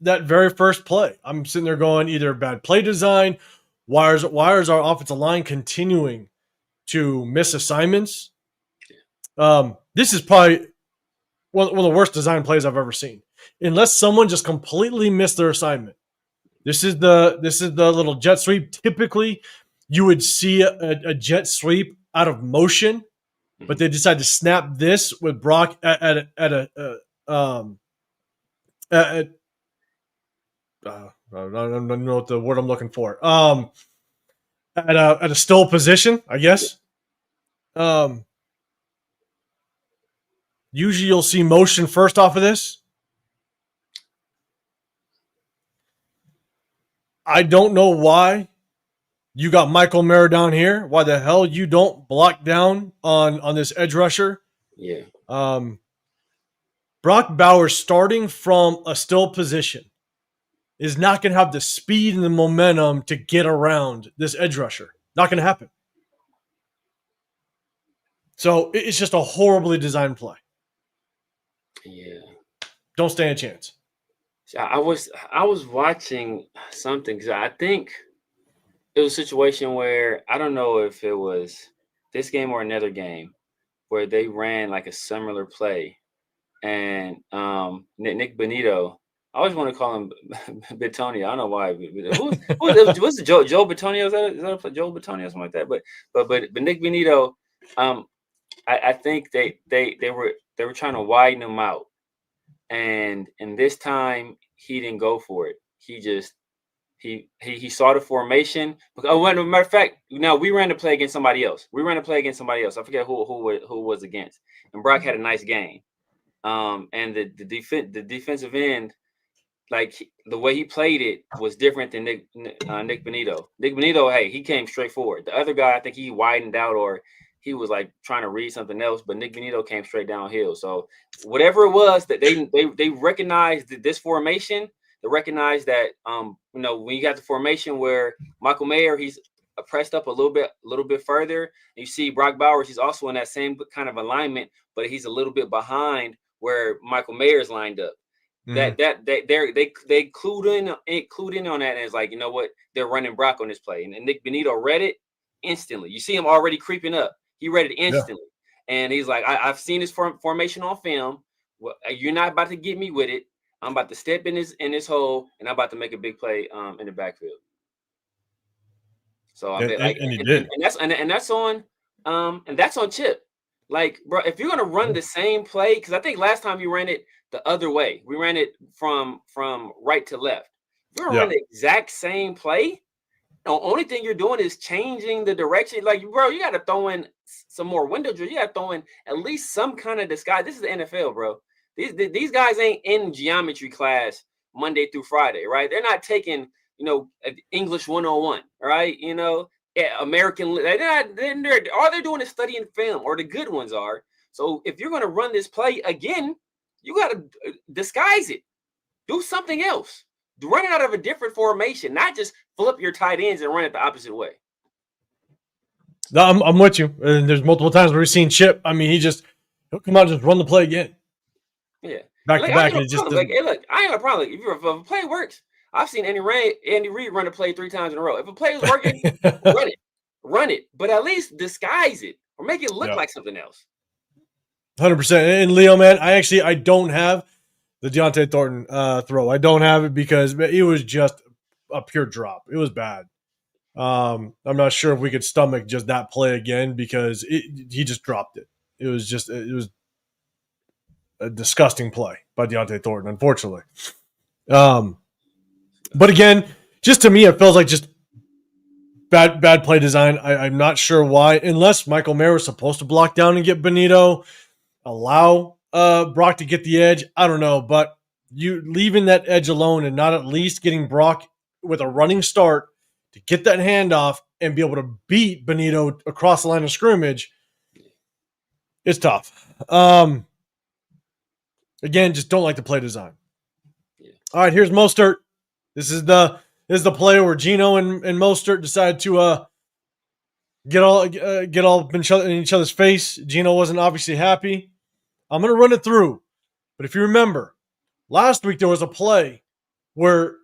that very first play. I'm sitting there going either bad play design, why is our offensive line continuing to miss assignments? This is probably one of the worst design plays I've ever seen. Unless someone just completely missed their assignment. This is the little jet sweep. Typically, you would see a jet sweep out of motion, but they decided to snap this with Brock I don't know what the word I'm looking for. At a still position, I guess. Usually you'll see motion first off of this. I don't know why you got Michael Mayer down here. Why the hell you don't block down on this edge rusher? Yeah. Brock Bowers starting from a still position is not going to have the speed and the momentum to get around this edge rusher. Not going to happen. So it's just a horribly designed play. Yeah. Don't stand a chance. I was watching something because I think it was a situation where I don't know if it was this game or another game where they ran like a similar play, and Nick Benito. I always want to call him Bitonio. I don't know why. What's the Joe Bitonio? Is that a Joe Bitonio or something like that? But Nick Benito, I think they were trying to widen him out, and this time he didn't go for it. He just he saw the formation. Oh, as a matter of fact, now we ran to play against somebody else. I forget who was against. And Brock had a nice game. And the defensive end, the way he played it was different than Nick Benito. Nick Benito, hey, he came straight forward. The other guy, I think he widened out or he was like trying to read something else, but Nick Benito came straight downhill. So whatever it was that they recognized this formation, they recognized that when you got the formation where Michael Mayer, he's pressed up a little bit further. And you see Brock Bowers, he's also in that same kind of alignment, but he's a little bit behind where Michael Mayer's lined up. That they clued in on that, and it's like, you know what, they're running Brock on this play, and Nick Benito read it instantly. You see him already creeping up. He read it instantly, and he's like, I've seen this formation on film. Well, you're not about to get me with it. I'm about to step in this hole, and I'm about to make a big play in the backfield. So I bet, and he did, and that's on Chip. Like, bro, if you're gonna run the same play, because I think last time you ran it the other way, we ran it from right to left. If you're gonna run the exact same play, the only thing you're doing is changing the direction. Like, bro, you got to throw in some more window drill. You got to throw in at least some kind of disguise. This is the NFL, bro. These guys ain't in geometry class Monday through Friday, right? They're not taking English 101, right? American. All they're doing is studying film, or the good ones are. So if you're going to run this play again, you got to disguise it. Do something else. Run it out of a different formation, not just flip your tight ends and run it the opposite way. No, I'm with you. And there's multiple times where we've seen Chip. I mean, he'll come out and just run the play again. Yeah. Back to back. And it just hey, look, I ain't a problem. If a play works, I've seen Andy Reid run a play 3 times in a row. If a play is working, run it. But at least disguise it or make it look like something else. 100%. And Leo, man, I don't have the Deontay Thornton throw. I don't have it because it was just a pure drop. It was bad. I'm not sure if we could stomach just that play again because he just dropped it. It was a disgusting play by Deontay Thornton, unfortunately. But again, just to me, it feels like just bad play design. I'm not sure why, unless Michael Mayer was supposed to block down and get Benito, allow Brock to get the edge. I don't know, but you leaving that edge alone and not at least getting Brock with a running start to get that handoff and be able to beat Benito across the line of scrimmage, it's tough. Again, just don't like the play design. Yeah. All right, here's Mostert. This is the play where Geno and Mostert decided to get all in each other's face. Geno wasn't obviously happy. I'm going to run it through. But if you remember, last week there was a play where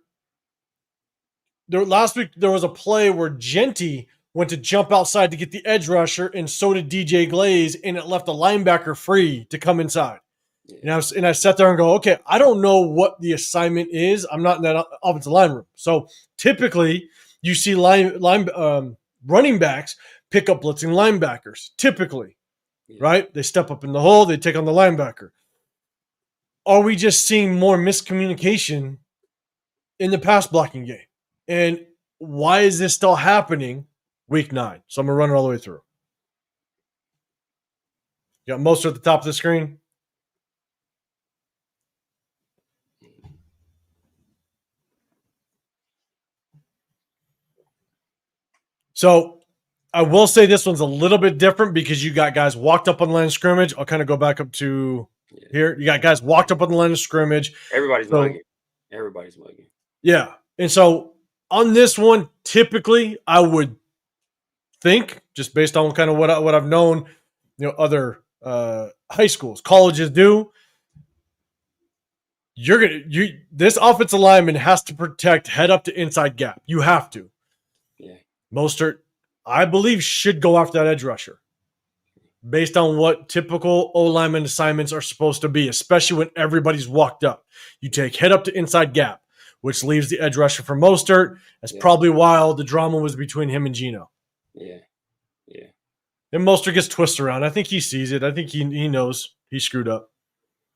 Genty went to jump outside to get the edge rusher, and so did DJ Glaze, and it left a linebacker free to come inside. Yeah. And I sat there and go, okay, I don't know what the assignment is. I'm not in that offensive line room. So typically you see running backs pick up blitzing linebackers, typically. Right? They step up in the hole. They take on the linebacker. Are we just seeing more miscommunication in the pass blocking game? And why is this still happening week 9? So I'm going to run it all the way through. You got Mostert at the top of the screen. So I will say this one's a little bit different because you got guys walked up on the line of scrimmage. I'll kind of go back up to here. You got guys walked up on the line of scrimmage. Everybody's mugging. Yeah. And so on this one, typically I would think, just based on kind of what I've known, other high schools, colleges do, this offensive lineman has to protect head up to inside gap. You have to. Yeah. Mostert, I believe, should go after that edge rusher based on what typical O-lineman assignments are supposed to be, especially when everybody's walked up. You take head up to inside gap, which leaves the edge rusher for Mostert. That's probably why the drama was between him and Geno. Yeah. And Mostert gets twisted around. I think he sees it. I think he knows he screwed up.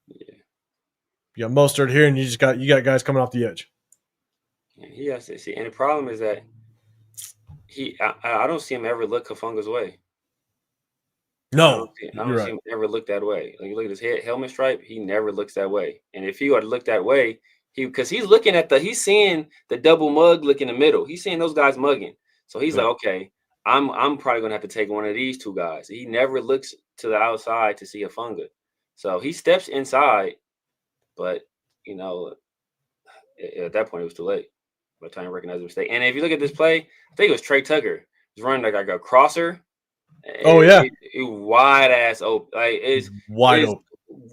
Yeah. You got Mostert here, and you got guys coming off the edge. Yeah, he has to see. And the problem is that I don't see him ever look Kafunga's way. No, I don't see him ever look that way. Like, you look at his helmet stripe, he never looks that way. And if he were to look that way, Because he's looking at he's seeing the double mug look in the middle. He's seeing those guys mugging. So he's like, okay, I'm probably gonna have to take one of these two guys. He never looks to the outside to see a funga. So he steps inside, but you know, at that point it was too late. By the time he recognized the mistake. And if you look at this play, I think it was Trey Tucker. He's running like a crosser. Oh yeah, wide ass open. Like it's wide open.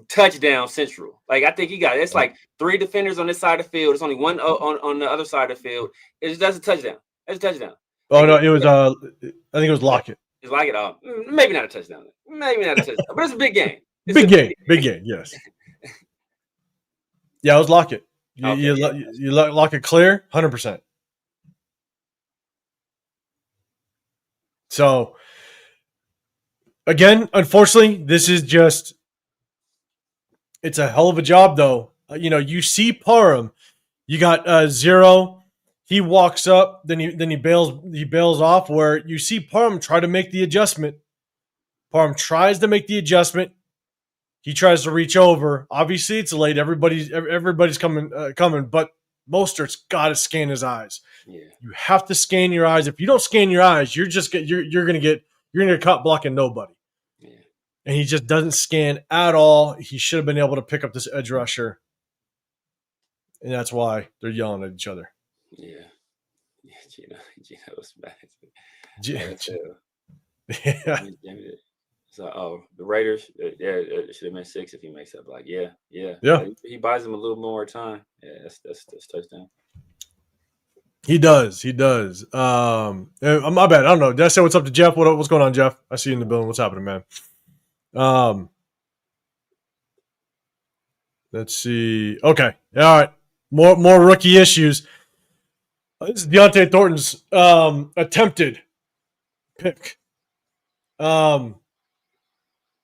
Touchdown central. Like I think he got it's like 3 defenders on this side of the field. It's only one on the other side of the field. That's a touchdown. That's a touchdown. Oh no, it was I think it was Lockett. It's Lockett. Maybe not a touchdown. Maybe not a touchdown. But it's a big game. Big game. Yes. Yeah, it was Lockett. You lock it clear, 100%. So again, unfortunately, this is just. It's a hell of a job, though. You see Parham. You got 0. He walks up, then he bails off. Where you see Parham try to make the adjustment. Parham tries to make the adjustment. He tries to reach over. Obviously, it's late. Everybody's coming, but Mostert's got to scan his eyes. Yeah. You have to scan your eyes. If you don't scan your eyes, you're gonna get caught blocking nobody. And he just doesn't scan at all. He should have been able to pick up this edge rusher. And that's why they're yelling at each other. Yeah. Gino was bad. Yeah. So, the Raiders, it should have been 6 if he makes that block. Yeah. He buys them a little more time. Yeah, that's touchdown. He does. My bad. I don't know. Did I say what's up to Jeff? What's going on, Jeff? I see you in the building. What's happening, man? Let's see. Okay. All right. More rookie issues. This is Deontay Thornton's attempted pick.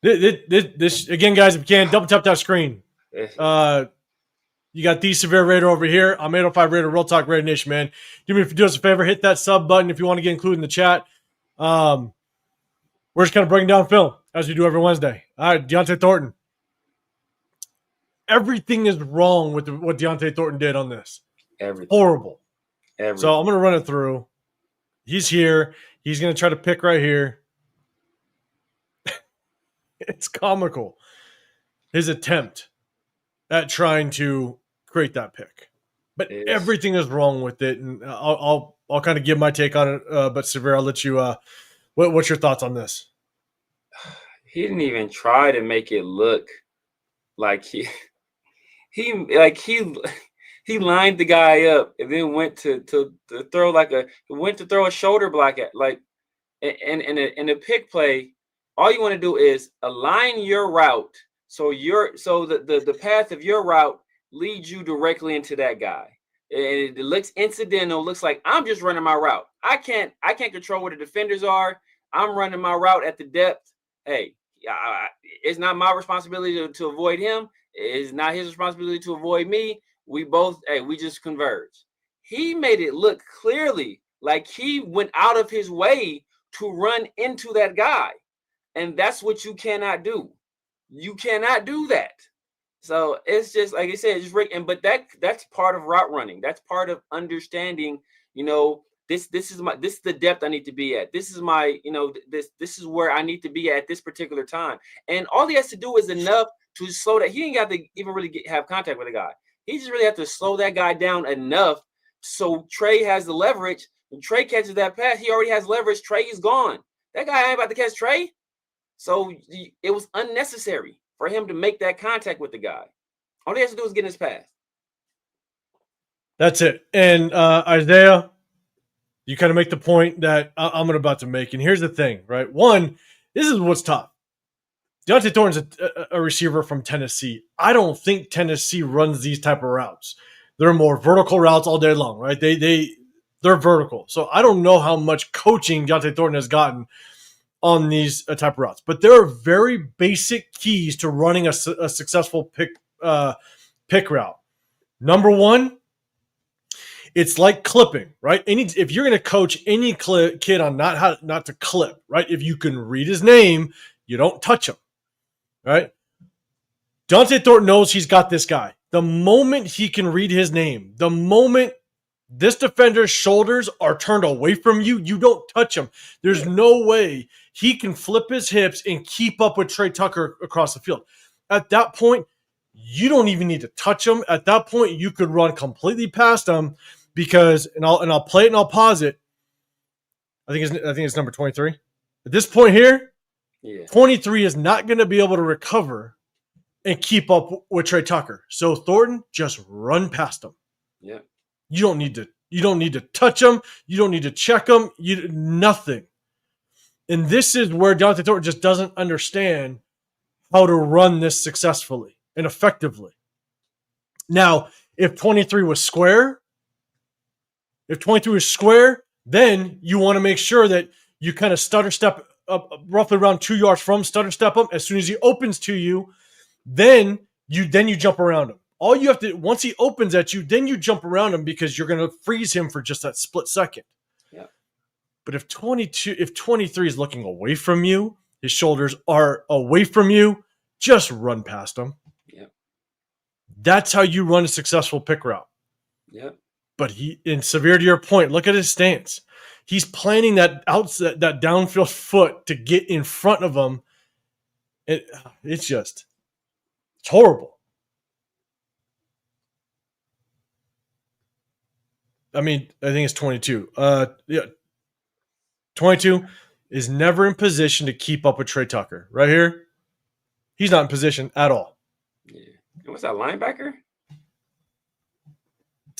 This again, guys, if you can, double tap that screen. You got the Severe Raider over here. I'm 805 Raider, Real Talk Raider Nation, man. Do us a favor, hit that sub button if you want to get included in the chat. We're just kind of breaking down film as we do every Wednesday. All right, Deontay Thornton. Everything is wrong with what Deontay Thornton did on this. Everything. Horrible. Everything. So I'm going to run it through. He's here. He's going to try to pick right here. It's comical. His attempt at trying to create that pick. But everything is wrong with it. And I'll kind of give my take on it. But Severe, I'll let you what's your thoughts on this? He didn't even try to make it look like he lined the guy up and then went to throw a shoulder block at in a pick play. All you want to do is align your route so the path of your route leads you directly into that guy. And it looks incidental. Looks like I'm just running my route. I can't control where the defenders are. I'm running my route at the depth. Hey, it's not my responsibility to avoid him. It's not his responsibility to avoid me. We just converge. He made it look clearly like he went out of his way to run into that guy. And that's what you cannot do. You cannot do that. So it's just like I said, just but that's part of route running. That's part of understanding, this is the depth I need to be at. This is my, this is where I need to be at this particular time. And all he has to do is enough to slow that. He ain't got to even really have contact with the guy. He just really has to slow that guy down enough so Trey has the leverage. When Trey catches that pass, he already has leverage. Trey is gone. That guy ain't about to catch Trey. So it was unnecessary for him to make that contact with the guy. All he has to do is get his pass. That's it. And Isaiah, you kind of make the point that I'm about to make. And here's the thing, right? One, this is what's tough. Deontay Thornton's a receiver from Tennessee. I don't think Tennessee runs these type of routes. They're more vertical routes all day long, right? They're vertical. So I don't know how much coaching Deontay Thornton has gotten on these type of routes. But there are very basic keys to running a successful pick route. Number one, it's like clipping, right? If you're going to coach any kid on not to clip, right? If you can read his name, you don't touch him, right? Deontay Thornton knows he's got this guy. The moment he can read his name, the moment this defender's shoulders are turned away from you, you don't touch him. There's no way he can flip his hips and keep up with Trey Tucker across the field. At that point, you don't even need to touch him. At that point, you could run completely past him because, and I'll play it and I'll pause it. I think it's number 23. At this point here, 23 is not going to be able to recover and keep up with Trey Tucker. So Thornton, just run past him. Yeah. You don't need to touch him. You don't need to check him. Nothing. And this is where Deontay Thornton just doesn't understand how to run this successfully and effectively. Now, if 23 was square, then you want to make sure that you kind of stutter step up roughly around 2 yards from stutter step him. As soon as he opens to you, then you jump around him. All you have to, once he opens at you, then you jump around him because you're going to freeze him for just that split second. Yeah. But if 23 is looking away from you, his shoulders are away from you, just run past him. Yeah. That's how you run a successful pick route. Yeah. But in severe to your point, look at his stance. He's planning that downfield foot to get in front of him. It's horrible. I mean, I think it's 22. 22 is never in position to keep up with Trey Tucker. Right here, he's not in position at all. Yeah. And what's that, linebacker?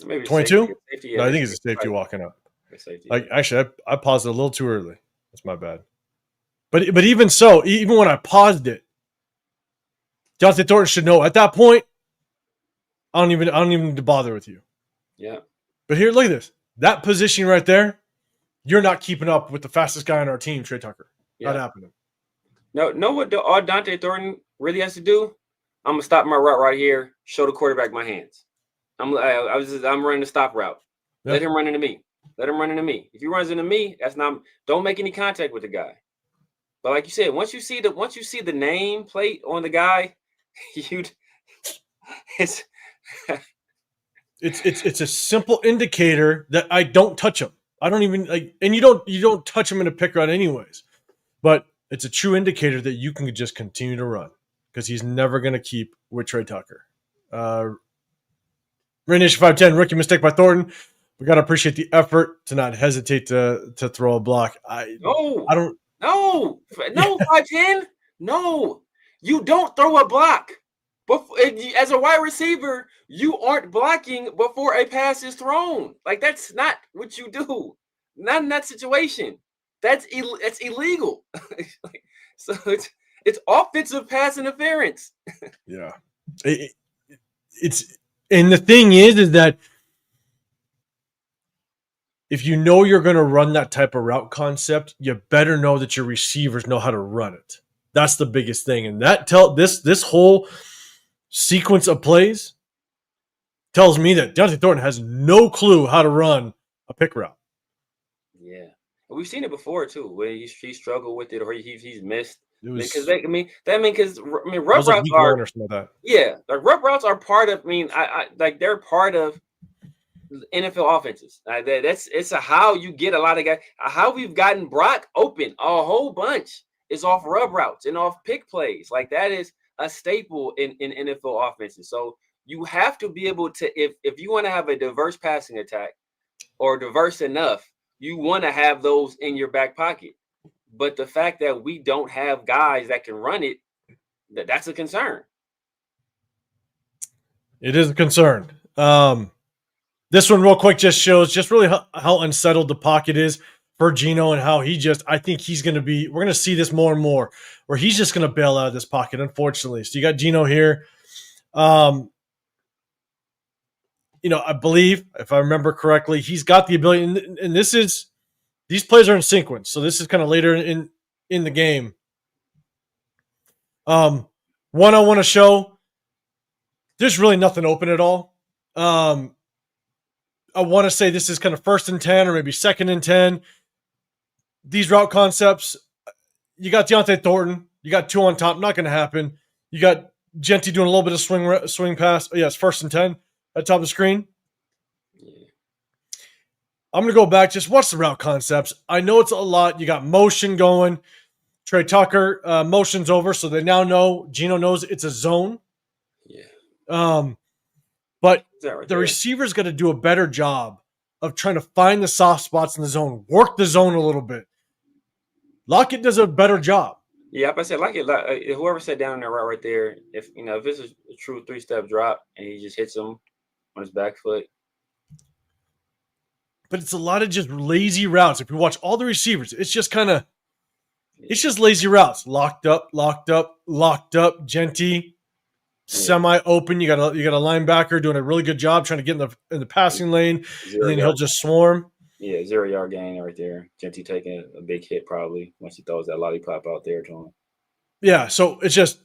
Maybe 22? Safety, yeah, No, I think it's a safety walking up. Safety. I paused it a little too early. That's my bad. But even so, even when I paused it, Deontay Thornton should know at that point, I don't even need to bother with you. Yeah. But here, look at this. That position right there, you're not keeping up with the fastest guy on our team, Trey Tucker. Yeah. Not happening. No, know what all Deontay Thornton really has to do? I'm gonna stop my route right here. Show the quarterback my hands. I'm running the stop route. Yep. Let him run into me. If he runs into me, don't make any contact with the guy. But like you said, once you see the name plate on the guy, it's a simple indicator that I don't touch him. I don't even and you don't touch him in a pick route anyways. But it's a true indicator that you can just continue to run because he's never going to keep with Trey Tucker. Raidernation 510, rookie mistake by Thornton. We got to appreciate the effort to not hesitate to throw a block. No, 510. No, you don't throw a block. As a wide receiver, you aren't blocking before a pass is thrown. Like, that's not what you do. Not in that situation. That's illegal. So it's offensive pass interference. Yeah, it's and the thing is that if you know you're going to run that type of route concept, you better know that your receivers know how to run it. That's the biggest thing, and that this whole sequence of plays tells me that Deontay Thornton has no clue how to run a pick route. Yeah, we've seen it before too, where he struggled with it or he's missed. Because rub routes are rub routes are part of. They're part of NFL offenses. It's how you get a lot of guys. How we've gotten Brock open a whole bunch is off rub routes and off pick plays. Like, that is a staple in NFL offenses. So you have to be able to, if you want to have a diverse passing attack or diverse enough, you want to have those in your back pocket. But the fact that we don't have guys that can run it, that's a concern. It is a concern. This one real quick just shows just really how unsettled the pocket is for Geno and how I think he's going to be, we're going to see this more and more, where he's just going to bail out of this pocket, unfortunately. So you got Geno here. I believe, if I remember correctly, he's got the ability, and these plays are in sequence. So this is kind of later in the game. One I want to show, there's really nothing open at all. I want to say this is kind of 1st and 10 or maybe 2nd and 10. These route concepts, you got Deontay Thornton. You got 2 on top. Not going to happen. You got Genty doing a little bit of swing pass. Oh, yeah, it's 1st and 10 at top of the screen. Yeah. I'm going to go back. Just watch the route concepts. I know it's a lot. You got motion going. Trey Tucker, motion's over, so they now know. Gino knows it's a zone. Yeah. But Right the receiver's got to do a better job of trying to find the soft spots in the zone, work the zone a little bit. Lockett does a better job. Yeah, I said like whoever sat down in there right there, if it's a true 3-step drop and he just hits him on his back foot. But it's a lot of just lazy routes. If you watch all the receivers, it's just kind of, it's just lazy routes. Locked up, Genty, semi-open. You got a linebacker doing a really good job trying to get in the passing lane, and then he'll just swarm. Yeah, 0-yard gain right there. Genty taking a big hit probably once he throws that lollipop out there to him. Yeah, so it's just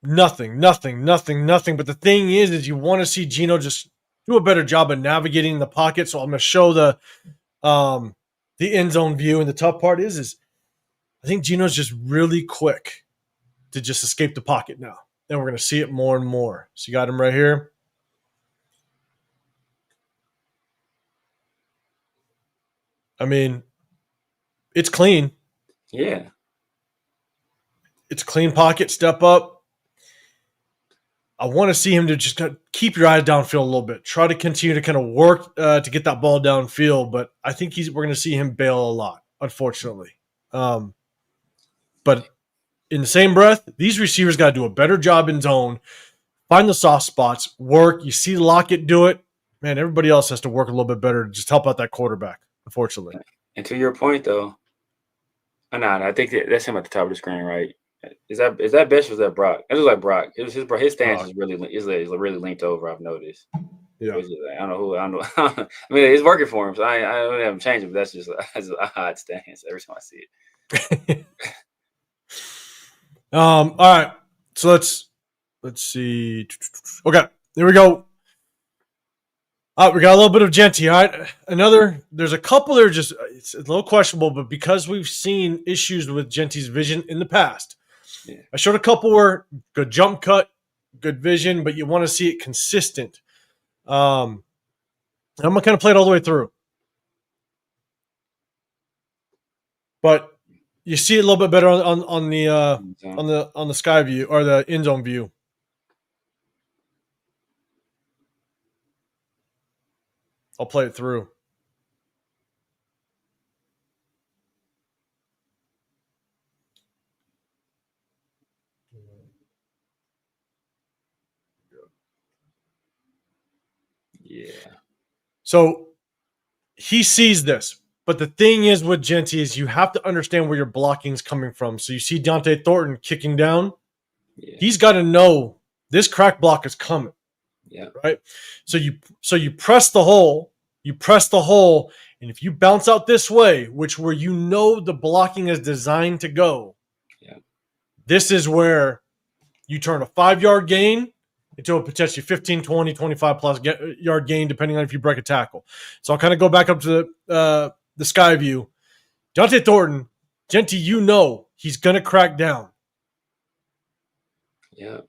nothing. But the thing is you want to see Gino just do a better job of navigating the pocket. So I'm going to show the end zone view, and the tough part is I think Gino's just really quick to just escape the pocket now. And we're going to see it more and more. So you got him right here. I mean, it's clean. Yeah. It's clean pocket, step up. I want to see him to just kind of keep your eyes downfield a little bit. Try to continue to kind of work to get that ball downfield. But I think we're going to see him bail a lot, unfortunately. But in the same breath, these receivers got to do a better job in zone, find the soft spots, work. You see Lockett do it. Man, everybody else has to work a little bit better to just help out that quarterback, unfortunately. And to your point, though, I think that's him at the top of the screen, right? Is that Bish or is that Brock? It looks like Brock. His stance is really linked over. I've noticed. Yeah. I don't know who. I don't know. I mean, it's working for him, so I don't have him change it. But that's an odd stance every time I see it. All right. So let's see. Okay, there we go. We got a little bit of Genty. All right. There's a couple that are just, it's a little questionable, but because we've seen issues with Genty's vision in the past, I showed a couple where good jump cut, good vision, but you want to see it consistent. I'm going to kind of play it all the way through. But you see it a little bit better on the sky view or the end zone view. I'll play it through. Yeah. So he sees this. But the thing is with Genty is you have to understand where your blocking is coming from. So you see Dante Thornton kicking down. Yeah. He's got to know this crack block is coming. Yeah. Right. So you press the hole. And if you bounce out this way, where the blocking is designed to go, this is where you turn a 5-yard gain into a potentially 15, 20, 25 plus yard gain, depending on if you break a tackle. So I'll kind of go back up to the sky view. Dante Thornton, Genty, he's going to crack down. Yeah.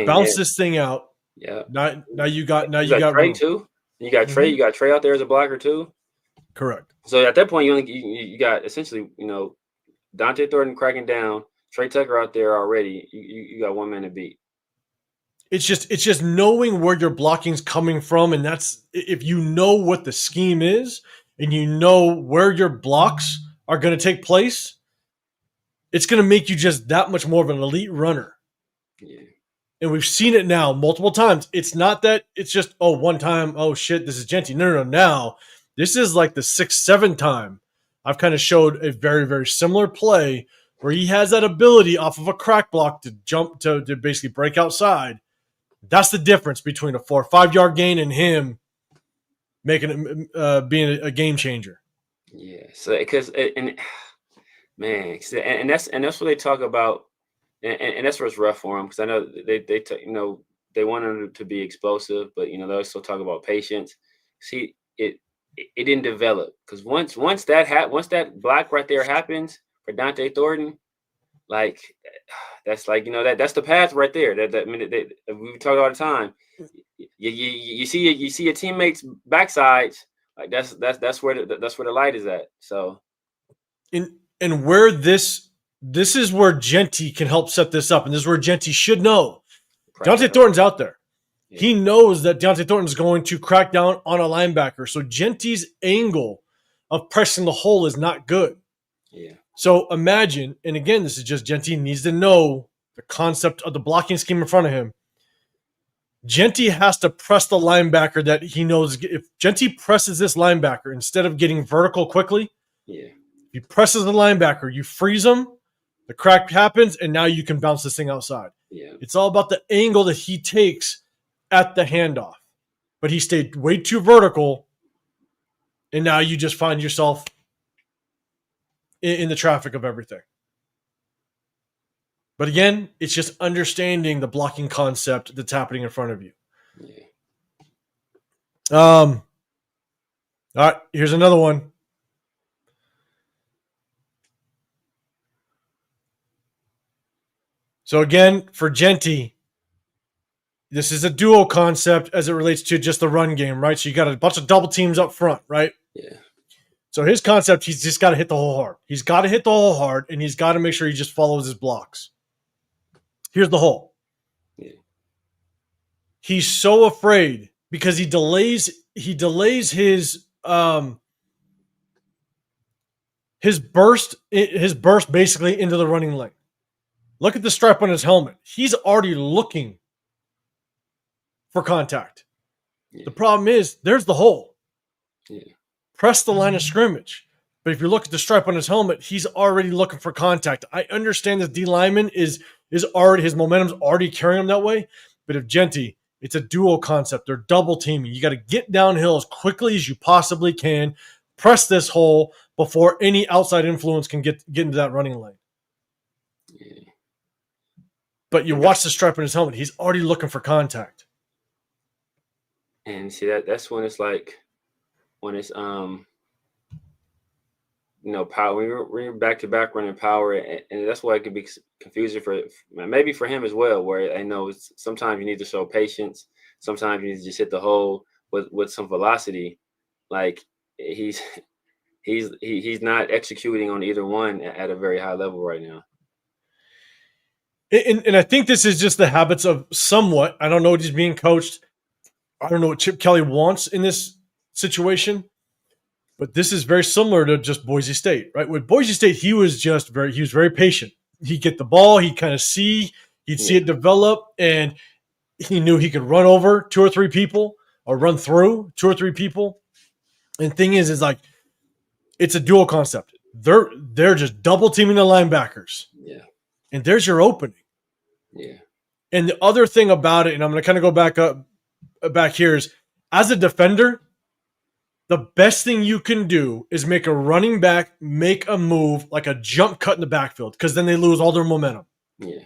Bounce this thing out. Yeah. Now you got Trey too. You got Trey. You got Trey out there as a blocker too. Correct. So at that point, you got essentially Dante Thornton cracking down, Trey Tucker out there already. You got one man to beat. It's just knowing where your blocking's coming from, and that's if you know what the scheme is and you know where your blocks are going to take place, it's going to make you just that much more of an elite runner. Yeah. And we've seen it now multiple times. It's not that it's just, one time, oh shit, this is Genty. No. Now, this is like the 6th, 7th time I've kind of showed a very, very similar play where he has that ability off of a crack block to jump to basically break outside. That's the difference between a 4 or 5 yard gain and him making it being a game changer. Yeah. So because and that's what they talk about. And that's where it's rough for him because I know they want him to be explosive, but they also talk about patience. See, it didn't develop because once that block right there happens for Dante Thornton, like that's like that's the path right there. I mean, we talk all the time. You see your teammates' backsides. Like that's where the light is at. So, and where this is where Genty can help set this up, and this is where Genty should know. Deontay Thornton's out there. Yeah. He knows that Deontay Thornton's going to crack down on a linebacker. So Genty's angle of pressing the hole is not good. Yeah. So imagine, and again, this is just Genty needs to know the concept of the blocking scheme in front of him. Genty has to press the linebacker that he knows. If Genty presses this linebacker instead of getting vertical quickly, if he presses the linebacker, you freeze him, the crack happens, and now you can bounce this thing outside. Yeah. It's all about the angle that he takes at the handoff. But he stayed way too vertical, and now you just find yourself in the traffic of everything. But again, it's just understanding the blocking concept that's happening in front of you. Yeah. All right, here's another one. So again, for Genty, this is a duo concept as it relates to just the run game, right? So you got a bunch of double teams up front, right? Yeah. So his concept, he's just got to hit the hole hard. He's got to hit the hole hard, and he's got to make sure he just follows his blocks. Here's the hole. Yeah. He's so afraid because he delays his burst basically into the running lane. Look at the stripe on his helmet. He's already looking for contact. Yeah. The problem is there's the hole. Yeah. Press the line of scrimmage. But if you look at the stripe on his helmet, he's already looking for contact. I understand that D lineman is already, his momentum's already carrying him that way. But if Genty, it's a duo concept. They're double teaming. You got to get downhill as quickly as you possibly can. Press this hole before any outside influence can get into that running lane. Yeah. But you watch the stripe on his helmet. He's already looking for contact. And see that's when it's like when it's power. When we're back to back running power, and that's why it can be confusing for maybe for him as well. Where I know sometimes you need to show patience. Sometimes you need to just hit the hole with some velocity. Like he's not executing on either one at a very high level right now. And I think this is just the habits of somewhat. I don't know what he's being coached. I don't know what Chip Kelly wants in this situation. But this is very similar to just Boise State, right? With Boise State, he was very patient. He'd get the ball, he'd see it develop, and he knew he could run over 2 or 3 people or run through 2 or 3 people. And thing is like it's a dual concept. They're just double teaming the linebackers. Yeah. And there's your opening. Yeah. And the other thing about it, and I'm going to kind of go back here, is as a defender, the best thing you can do is make a running back make a move like a jump cut in the backfield because then they lose all their momentum. Yeah.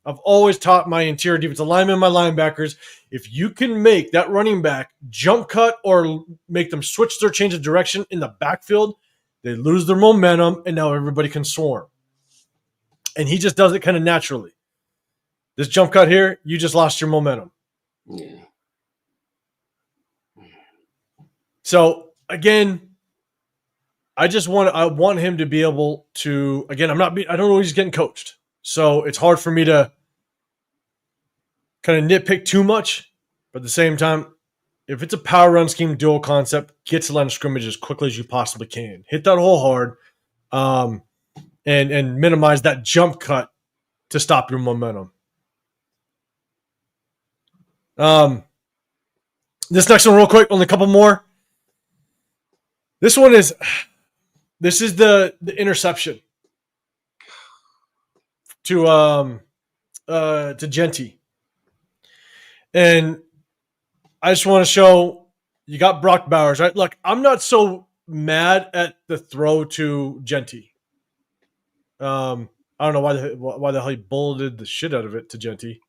I've always taught my interior defensive linemen, my linebackers, if you can make that running back jump cut or make them switch their change of direction in the backfield, they lose their momentum and now everybody can swarm. And he just does it kind of naturally. This jump cut here, you just lost your momentum. Yeah. So again, I want him to be able to. Again, I don't know when he's getting coached, so it's hard for me to kind of nitpick too much. But at the same time, if it's a power run scheme dual concept, get to the line of scrimmage as quickly as you possibly can. Hit that hole hard, and minimize that jump cut to stop your momentum. This next one, real quick, only a couple more. This is the interception to Genty. And I just want to show you got Brock Bowers, right? Look, I'm not so mad at the throw to Genty. I don't know why the hell he bulleted the shit out of it to Genty.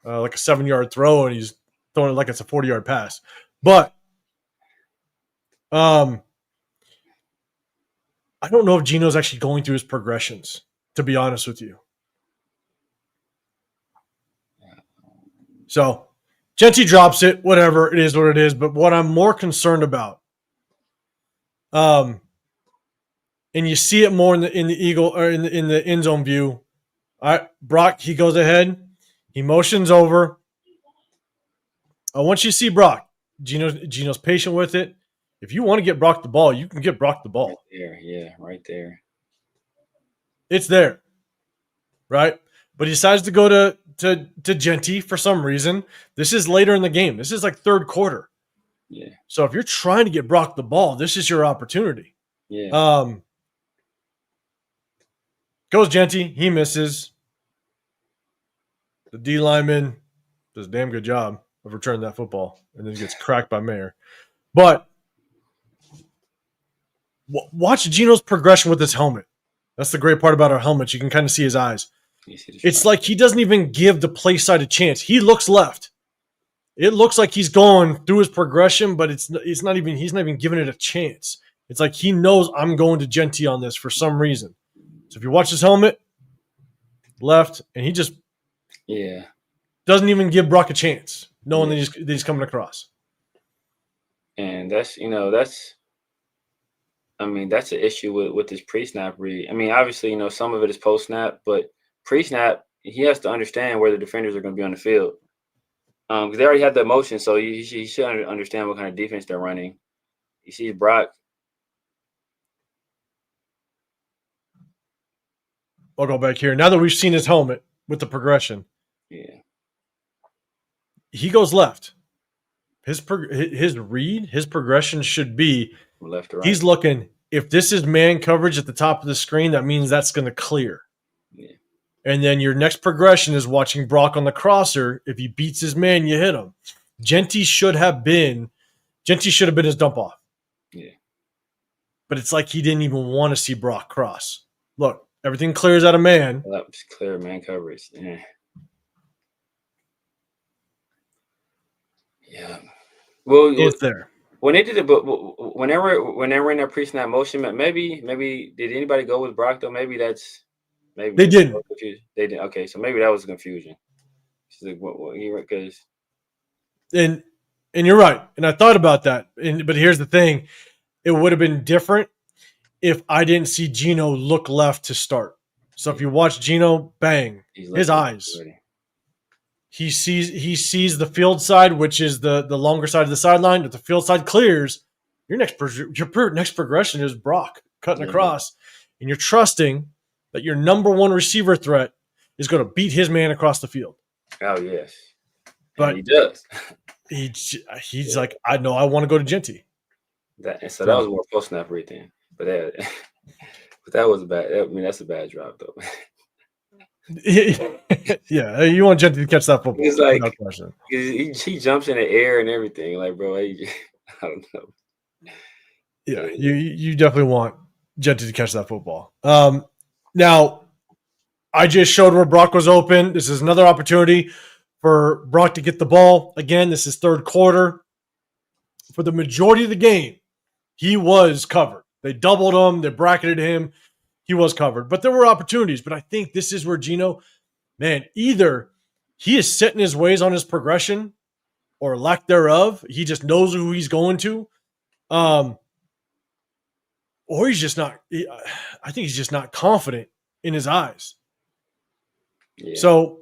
Like a 7-yard throw, and he's throwing it like it's a 40-yard pass. But I don't know if Gino's actually going through his progressions, to be honest with you. So Genty drops it, whatever, it is what it is. But what I'm more concerned about, and you see it more in the Eagle or in the end zone view. All right, Brock, he goes ahead, he motions over. Once you see Brock, Gino's patient with it. If you want to get Brock the ball, you can get Brock the ball. Right there, yeah, right there. It's there, right? But he decides to go to Genty for some reason. This is later in the game. This is like third quarter. Yeah. So if you're trying to get Brock the ball, this is your opportunity. Yeah. Goes Genty. He misses. The D lineman does a damn good job of returning that football, and then gets cracked by Mayer. But watch Gino's progression with his helmet. That's the great part about our helmets. You can kind of see his eyes. It's like he doesn't even give the play side a chance. He looks left. It looks like he's going through his progression, but he's not even giving it a chance. It's like he knows I'm going to Genty on this for some reason. So if you watch his helmet, left, and he just doesn't even give Brock a chance, knowing that he's coming across. And that's an issue with this pre-snap read. I mean, obviously, some of it is post-snap, but pre-snap, he has to understand where the defenders are going to be on the field. Because they already had the motion, so he should understand what kind of defense they're running. You see Brock. I'll go back here. Now that we've seen his helmet with the progression, he goes left. His read, his progression should be left to right. He's looking. If this is man coverage at the top of the screen, that means that's going to clear. Yeah. And then your next progression is watching Brock on the crosser. If he beats his man, you hit him. Genty should have been his dump off. Yeah. But it's like he didn't even want to see Brock cross. Look, everything clears out of man. Well, that was clear man coverage. Yeah. Yeah. Well, it's there. When they did it, but when they were in that pre-snap motion, maybe did anybody go with Brock though? Maybe they didn't. They didn't. Okay, so maybe that was confusion. Like, because and you're right, and I thought about that. But here's the thing: it would have been different if I didn't see Gino look left to start. So if you watch Gino, bang, his eyes. Already. He sees the field side, which is the longer side of the sideline. If the field side clears, your next progression is Brock cutting across, and you're trusting that your number one receiver threat is going to beat his man across the field. Oh yes, but he does. He's like, I know I want to go to Genty. That was more post snap read then, but that was bad. I mean, that's a bad drop though. Yeah, you want Genty to catch that football. It's like he jumps in the air and everything. Like, bro, I don't know. Yeah, you definitely want Genty to catch that football. Now, I just showed where Brock was open. This is another opportunity for Brock to get the ball. Again, this is third quarter. For the majority of the game, he was covered. They doubled him. They bracketed him. He was covered. But there were opportunities. But I think this is where Gino, man, either he is setting his ways on his progression or lack thereof. He just knows who he's going to. Or he's just not – I think he's just not confident in his eyes. Yeah. So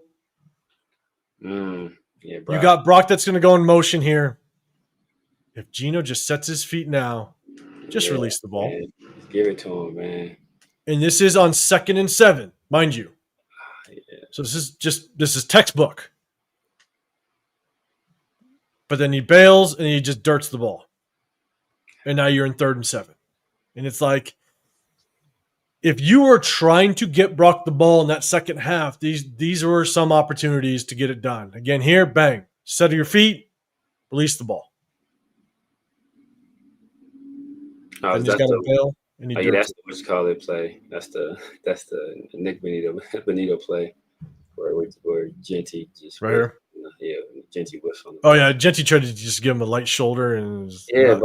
you got Brock that's going to go in motion here. If Gino just sets his feet now, just release the ball. Man. Give it to him, man. And this is on 2nd and 7, mind you. So this is textbook. But then he bails and he just dirts the ball. And now you're in 3rd and 7. And it's like, if you were trying to get Brock the ball in that second half, these were some opportunities to get it done. Again, here, bang, settle your feet, release the ball. And he's got to bail. That's what you call it play. That's the Nick Benito play where Genty just right here. Genty whistle. Oh yeah, Genty tried to just give him a light shoulder and bro,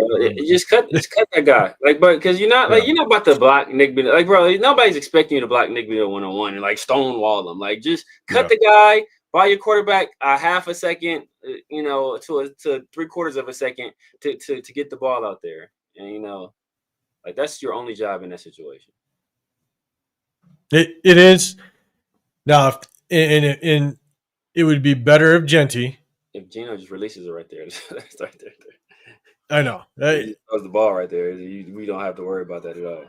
just cut that guy. Like, but because you're not about to block Nick Benito. Like, bro, nobody's expecting you to block Nick Benito 1-on-1 and like stonewall him. Like, just cut the guy, buy your quarterback a half a second, to 3/4 of a second to get the ball out there. And like that's your only job in that situation. It is. Now, and it would be better if Geno just releases it right there. It's right there. I know. He just throws the ball right there. We don't have to worry about that at all.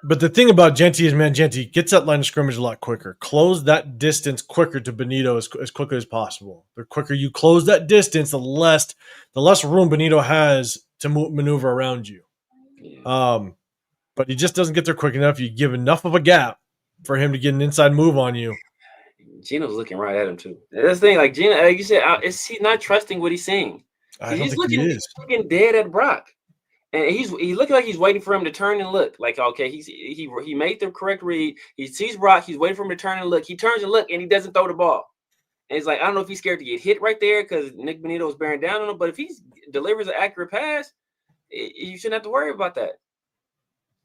But the thing about Genty is, man, Genty gets that line of scrimmage a lot quicker. Close that distance quicker to Benito as quickly as possible. The quicker you close that distance, the less room Benito has to maneuver around you. Yeah. But he just doesn't get there quick enough. You give enough of a gap for him to get an inside move on you. Geno's looking right at him too. That's the thing, like Geno, like you said, is he not trusting what he's seeing? He's looking dead at Brock. And he's looking like he's waiting for him to turn and look. Like, okay, he made the correct read. He sees Brock. He's waiting for him to turn and look. He turns and look, and he doesn't throw the ball. And he's like, I don't know if he's scared to get hit right there because Nick Benito is bearing down on him. But if he delivers an accurate pass, you shouldn't have to worry about that.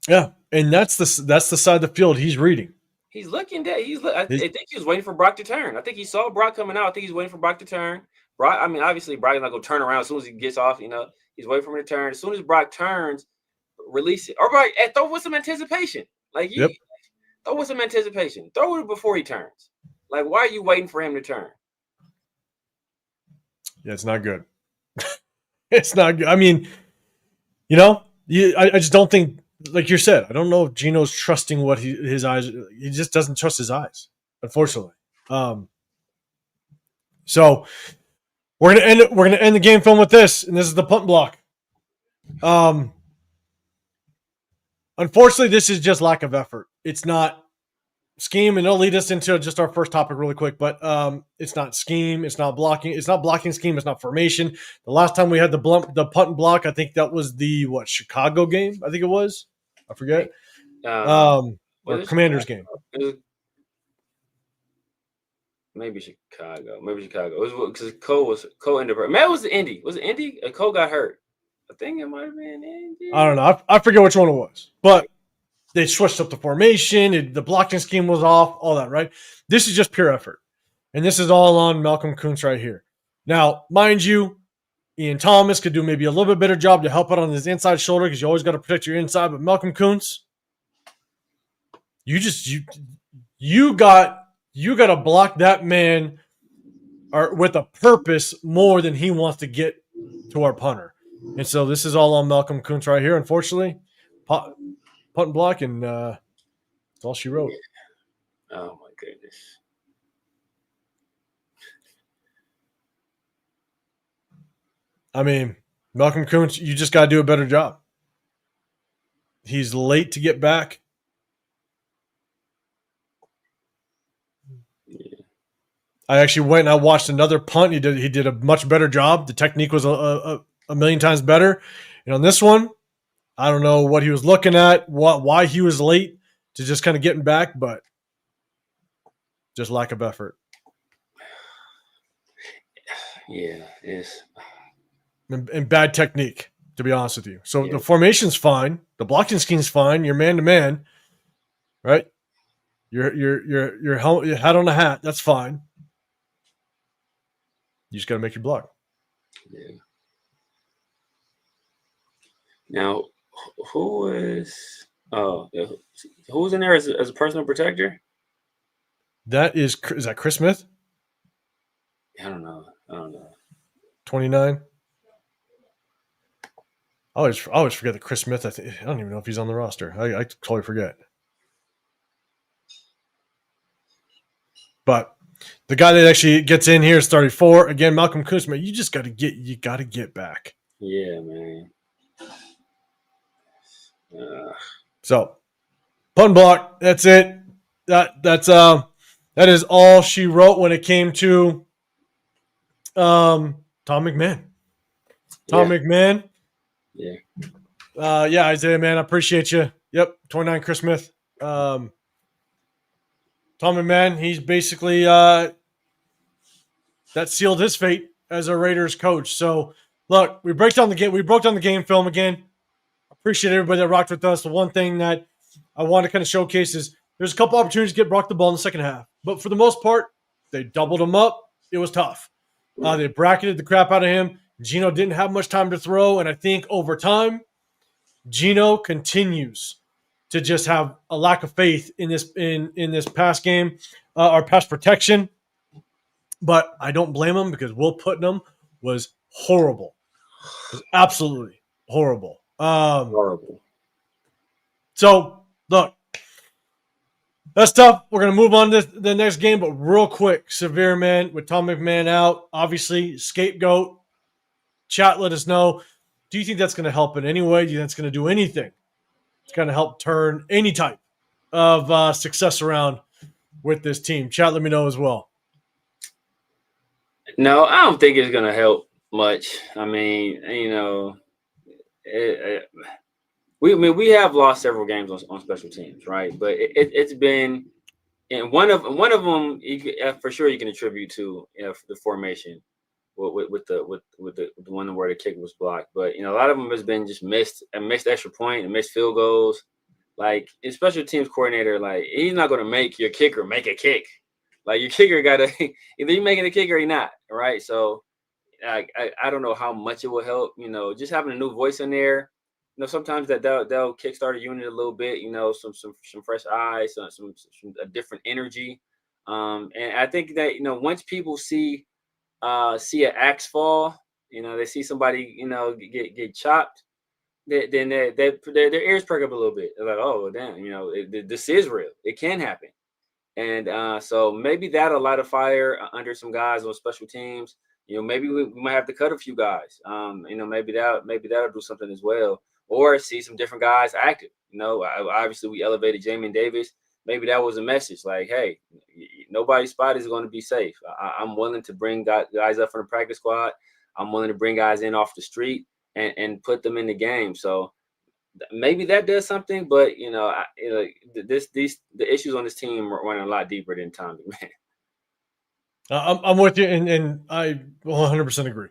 Yeah, and that's the side of the field he's reading. He's looking dead. I think he was waiting for Brock to turn. I think he saw Brock coming out. I think he's waiting for Brock to turn. Brock, I mean, obviously, Brock is not going to turn around as soon as he gets off, He's waiting for him to turn. As soon as Brock turns, release it. Or Brock, throw with some anticipation. Like, throw with some anticipation. Throw it before he turns. Like, why are you waiting for him to turn? Yeah, it's not good. It's not good. I mean, I just don't think, like you said, I don't know if Geno's trusting what his eyes. He just doesn't trust his eyes, unfortunately. So we're gonna end the game film with this, and this is the punt block. Unfortunately, this is just lack of effort. It's not scheme, and it'll lead us into just our first topic really quick. But it's not scheme, it's not blocking, it's not blocking scheme, it's not formation. The last time we had the punt and block, I think that was the Chicago game. I think it was. I forget. Or Commanders game. Maybe Chicago. It was because Cole ended up. Man, it was the Indy. Was it Indy? Cole got hurt. I think it might have been Indy. I don't know. I forget which one it was. But they switched up the formation. The blocking scheme was off. All that, right? This is just pure effort. And this is all on Malcolm Kuntz right here. Now, mind you, Ian Thomas could do maybe a little bit better job to help out on his inside shoulder because you always got to protect your inside. But Malcolm Kuntz, you got to block that man with a purpose more than he wants to get to our punter. And so this is all on Malcolm Kuntz right here, unfortunately. Punt and block, and that's all she wrote. Oh, my goodness. I mean, Malcolm Kuntz, you just got to do a better job. He's late to get back. I actually went and I watched another punt. He did a much better job. The technique was a million times better. And on this one, I don't know what he was looking at, why he was late to just kind of getting back, but just lack of effort. Yeah, it is. And bad technique, to be honest with you. So the formation's fine. The blocking scheme's fine. You're man-to-man, right? Your hat on a hat. That's fine. You just got to make your block. Yeah. Now, who was in there as a personal protector? Is that Chris Smith? I don't know. 29. I always forget that Chris Smith. I don't even know if he's on the roster. I totally forget. But the guy that actually gets in here is 34. Again, Malcolm Kuntz, man, you got to get back. Yeah, man. So, punt block. That's it. That is all she wrote when it came to Tom McMahon. Tom McMahon. Yeah. Isaiah, man, I appreciate you. Yep, 29 Chris Smith. Tom McMahon, he's basically that sealed his fate as a Raiders coach. So, look, we broke down the game film again. Appreciate everybody that rocked with us. The one thing that I want to kind of showcase is there's a couple opportunities to get Brock the ball in the second half. But for the most part, They doubled him up. It was tough. They bracketed the crap out of him. Geno didn't have much time to throw, and I think over time, Geno continues to just have a lack of faith in this pass game or pass protection. But I don't blame him because Will Putnam was horrible. It was absolutely horrible. Horrible. So, look, that's tough. We're going to move on to the next game, but real quick, Severe Man with Tom McMahon out, obviously, scapegoat. Chat, let us know. Do you think that's going to help in any way? Do you think it's going to do anything? It's going to help turn any type of success around with this team. Chat, let me know as well. No, I don't think it's going to help much. I mean, you know, we have lost several games on special teams, right? But it's been, and one of them for sure you can attribute to the formation with the one where the kick was blocked. But a lot of them has been just missed extra point and missed field goals. Like, a special teams coordinator, like, he's not going to make your kicker make a kick. Like, your kicker got to either you making a kick or you're not, right? So I don't know how much it will help. Just having a new voice in there. Sometimes they'll kickstart a unit a little bit. Some fresh eyes, some a different energy. And I think that once people see an axe fall, they see somebody get chopped, then their ears perk up a little bit. They're like, oh damn, this is real. It can happen. And so maybe that'll light a fire under some guys on special teams. Maybe we might have to cut a few guys. Maybe that'll do something as well. Or see some different guys active. Obviously we elevated Jamin Davis. Maybe that was a message like, hey, nobody's spot is going to be safe. I'm willing to bring guys up from the practice squad. I'm willing to bring guys in off the street and put them in the game. So maybe that does something, but the issues on this team are running a lot deeper than Tom McMahon. I'm with you, and I 100% agree.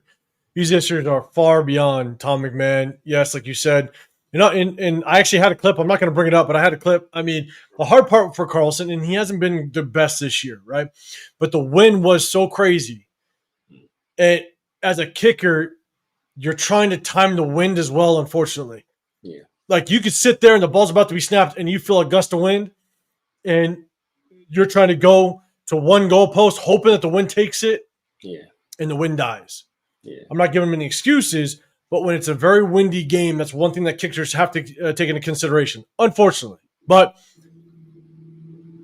These issues are far beyond Tom McMahon. Yes, like you said, and I actually had a clip. I'm not going to bring it up, but I had a clip. I mean, the hard part for Carlson, and he hasn't been the best this year, right? But the wind was so crazy. And as a kicker, you're trying to time the wind as well, unfortunately. Yeah. Like, you could sit there and the ball's about to be snapped and you feel a gust of wind and you're trying to go to one goalpost hoping that the wind takes it. Yeah. And the wind dies. Yeah. I'm not giving them any excuses, but when it's a very windy game, that's one thing that kickers have to take into consideration, unfortunately. But,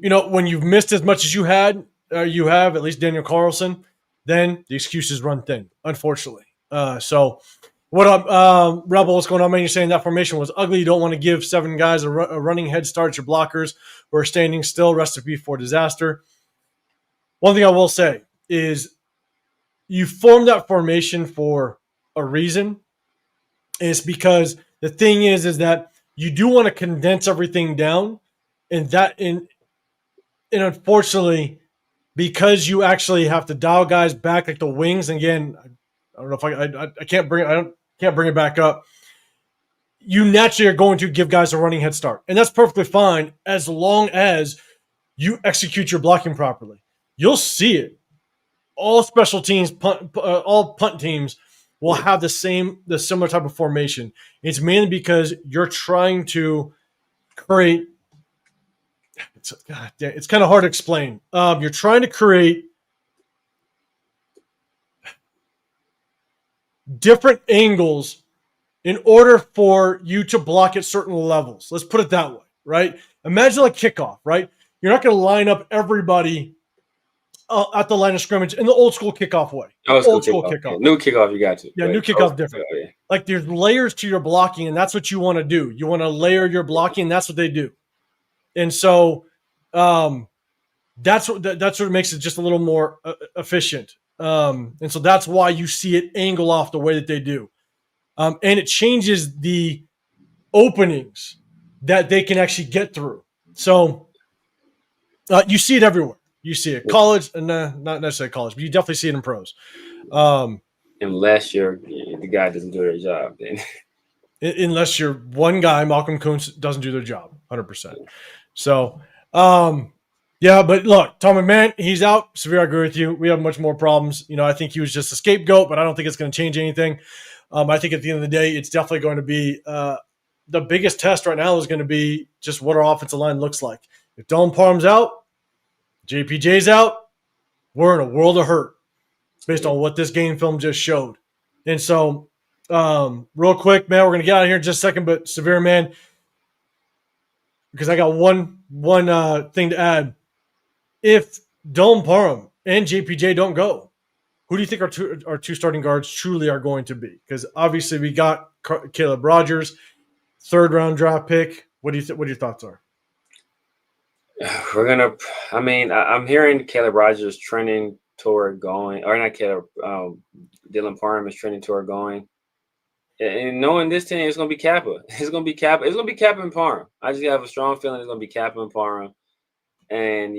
when you've missed as much as you have, at least Daniel Carlson, then the excuses run thin, unfortunately. So what up, Rebel? What's going on, man? You're saying that formation was ugly. You don't want to give 7 guys a running head start. Your blockers who are standing still. Recipe for disaster. One thing I will say is you formed that formation for a reason. It's because the thing is that you do want to condense everything down, and unfortunately, because you actually have to dial guys back like the wings. And again, I don't know if I can't bring it back up. You naturally are going to give guys a running head start, and that's perfectly fine as long as you execute your blocking properly. You'll see it. All special teams, all punt teams will have the similar type of formation. It's mainly because you're trying to create. It's kind of hard to explain. You're trying to create different angles in order for you to block at certain levels. Let's put it that way, right? Imagine like kickoff, right? You're not going to line up everybody at the line of scrimmage in the old school kickoff way. Old school kickoff. Yeah. New kickoff, you got to. Yeah, new kickoff different. Yeah. Like, there's layers to your blocking, and that's what you want to do. You want to layer your blocking, and that's what they do. And so that's what makes it just a little more efficient. And so that's why you see it angle off the way that they do. And it changes the openings that they can actually get through. So you see it everywhere. You see it college, and not necessarily college, but you definitely see it in pros. Unless the guy doesn't do their job, then. Unless you're one guy, Malcolm Kuntz, doesn't do their job, 100%. So, Yeah, but look, Tom McMahon, he's out. Severe, I agree with you. We have much more problems. I think he was just a scapegoat, but I don't think it's going to change anything. I think at the end of the day, it's definitely going to be the biggest test right now is going to be just what our offensive line looks like. If Dylan Parham's out, JPJ's out, we're in a world of hurt based on what this game film just showed. And so, real quick, man, we're going to get out of here in just a second, but Severe, man, because I got one thing to add. If Dylan Parham and JPJ don't go, who do you think our two starting guards truly are going to be? Because obviously we got Caleb Rogers, 3rd round draft pick. What are your thoughts are? I'm hearing Caleb Rogers trending toward going, or not Caleb. Dylan Parham is trending toward going. And knowing this team, it's going to be Kappa. It's going to be Kappa. It's going to be Kappa and Parham. I just have a strong feeling it's going to be Kappa and Parham. And,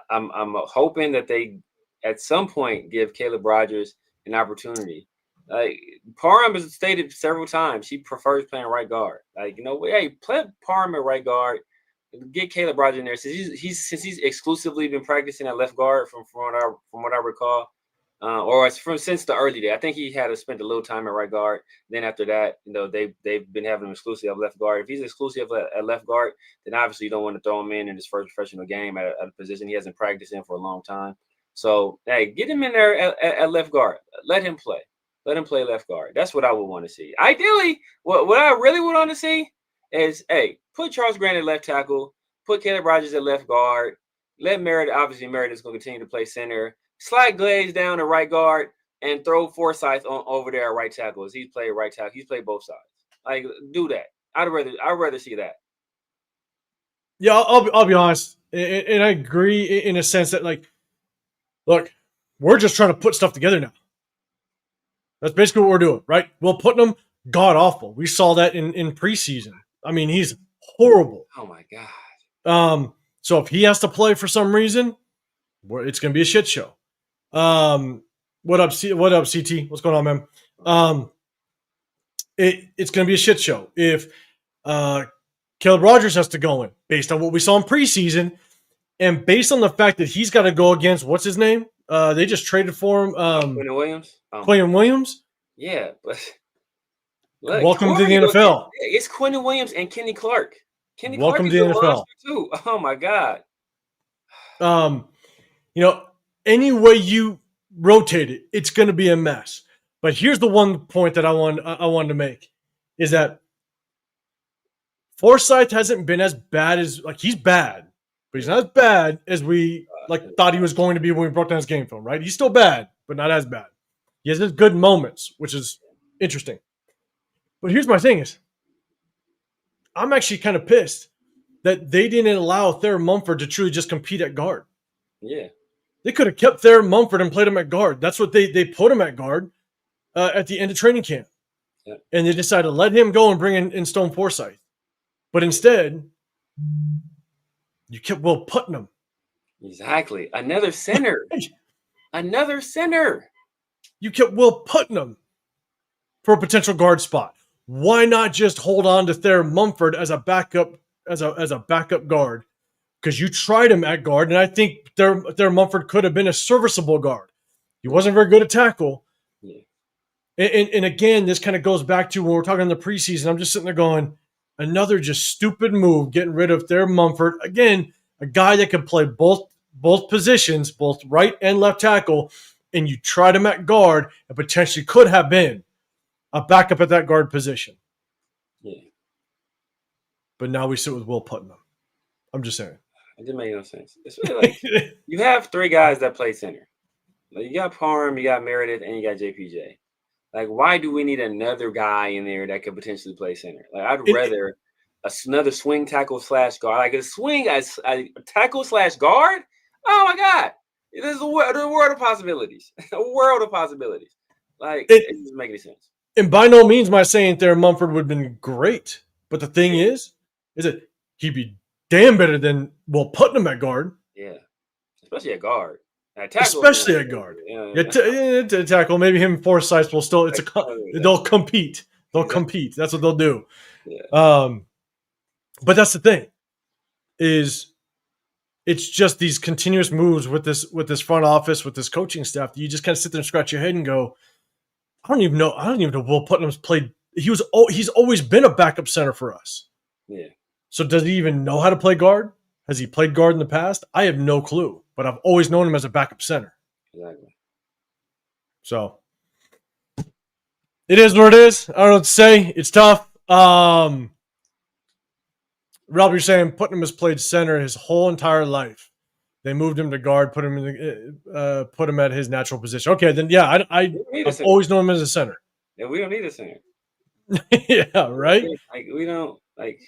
I'm hoping that they, at some point, give Caleb Rogers an opportunity. Parham has stated several times he prefers playing right guard. Hey, play Parham at right guard. Get Caleb Rogers in there. Since he's exclusively been practicing at left guard from what I recall. Or it's since the early day. I think he had to spend a little time at right guard. Then after that, they've been having him exclusive at left guard. If he's exclusive at left guard, then obviously you don't want to throw him in his first professional game at a position he hasn't practiced in for a long time. So, hey, get him in there at left guard. Let him play. Let him play left guard. That's what I would want to see. Ideally, what I really would want to see is, hey, put Charles Grant at left tackle, put Caleb Rogers at left guard, let Meredith's going to continue to play center. Slide Glaze down to right guard and throw Forsyth over there at right tackle. As he's played right tackle, he's played both sides. Do that. I'd rather see that. Yeah, I'll be honest, and I agree in a sense that look, we're just trying to put stuff together now. That's basically what we're doing, right? Will Putnam, god awful. We saw that in preseason. I mean, he's horrible. Oh my god. So if he has to play for some reason, it's going to be a shit show. What up, CT? What's going on, man? It's going to be a shit show if Caleb Rogers has to go in based on what we saw in preseason, and based on the fact that he's got to go against what's his name? They just traded for him. Quentin Williams. Quentin Williams. Yeah, but look, welcome to the NFL. It's Quentin Williams and Kenny Clark. Welcome to the NFL too. Oh my god. Any way you rotate it, it's going to be a mess. But here's the one point that I wanted to make is that Forsyth hasn't been as bad as he's bad, but he's not as bad as we thought he was going to be when we broke down his game film. Right? He's still bad, but not as bad. He has his good moments, which is interesting. But here's my thing is, I'm actually kind of pissed that they didn't allow Thayer Mumford to truly just compete at guard. Yeah. They could have kept Thayer Mumford and played him at guard. That's what they put him at guard at the end of training camp. Yeah. And they decided to let him go and bring in Stone Forsyth. But instead, you kept Will Putnam. Exactly. Another center. Another center. You kept Will Putnam for a potential guard spot. Why not just hold on to Thayer Mumford as a backup as a backup guard? Because you tried him at guard, and I think Thayer Mumford could have been a serviceable guard. He wasn't very good at tackle. Yeah. And again, this kind of goes back to when we're talking in the preseason. I'm just sitting there going, another just stupid move, getting rid of Thayer Mumford. Again, a guy that could play both positions, both right and left tackle, and you tried him at guard and potentially could have been a backup at that guard position. Yeah. But now we sit with Will Putnam. I'm just saying. It didn't make no sense. It's really you have 3 guys that play center. You got Parham, you got Meredith, and you got JPJ. Why do we need another guy in there that could potentially play center? I'd rather another swing tackle / guard. A tackle / guard? Oh my God. There's a world of possibilities. A world of possibilities. It doesn't make any sense. And by no means am I saying Thayer Mumford would have been great. But the thing is that he'd be damn better than Will Putnam at guard. Yeah. Especially at guard. Especially at guard. To tackle, maybe him and Forsyth will still. They'll compete. They'll compete. That's what they'll do. Yeah. But that's the thing, is it's just these continuous moves with this front office, with this coaching staff. That you just kind of sit there and scratch your head and go, I don't even know Will Putnam's played. He's always been a backup center for us. Yeah. So does he even know how to play guard? Has he played guard in the past? I have no clue, but I've always known him as a backup center. Exactly. So it is what it is. I don't know what to say. It's tough. Rob, you're saying Putnam has played center his whole entire life. They moved him to guard, put him at his natural position. Okay, then yeah, I've always known him as a center. Yeah, we don't need a center. Yeah, right. Like we don't like.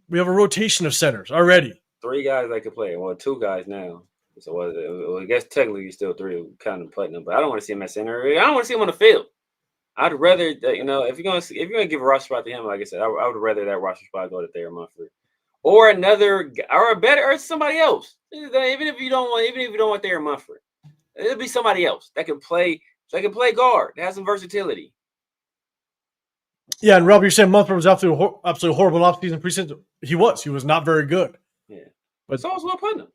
We have a rotation of centers already. 3 guys that could play. Well, 2 guys now. So I guess technically you're still 3 counting Putnam, but I don't want to see him at center. I don't want to see him on the field. I'd rather if you're gonna give a roster spot to him, like I said, I would rather that roster spot go to Thayer Munford or or somebody else. Even if you don't want Thayer Munford, it'll be somebody else that can play. So they can play guard. That has some versatility. Yeah, and Rob, you're saying Munford was absolutely horrible in offseason preseason. He was not very good. Yeah, but so was Will Putnam.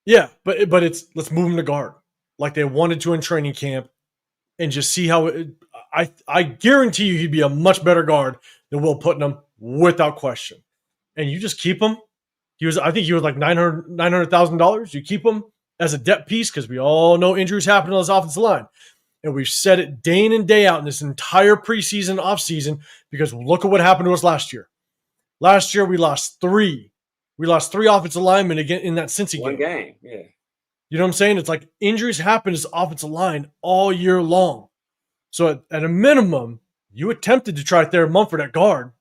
Yeah, but let's move him to guard like they wanted to in training camp, and just see how I guarantee you he'd be a much better guard than Will Putnam without question. And you just keep him. I think he was like $900,000. You keep him as a depth piece because we all know injuries happen on this offensive line. And we've said it day in and day out in this entire preseason, offseason, because look at what happened to us last year. Last year, we lost 3. We lost 3 offensive linemen again in that Cincy game. One game, yeah. You know what I'm saying? It's like injuries happen to this offensive line all year long. So at a minimum, you attempted to try Thayer Munford at guard,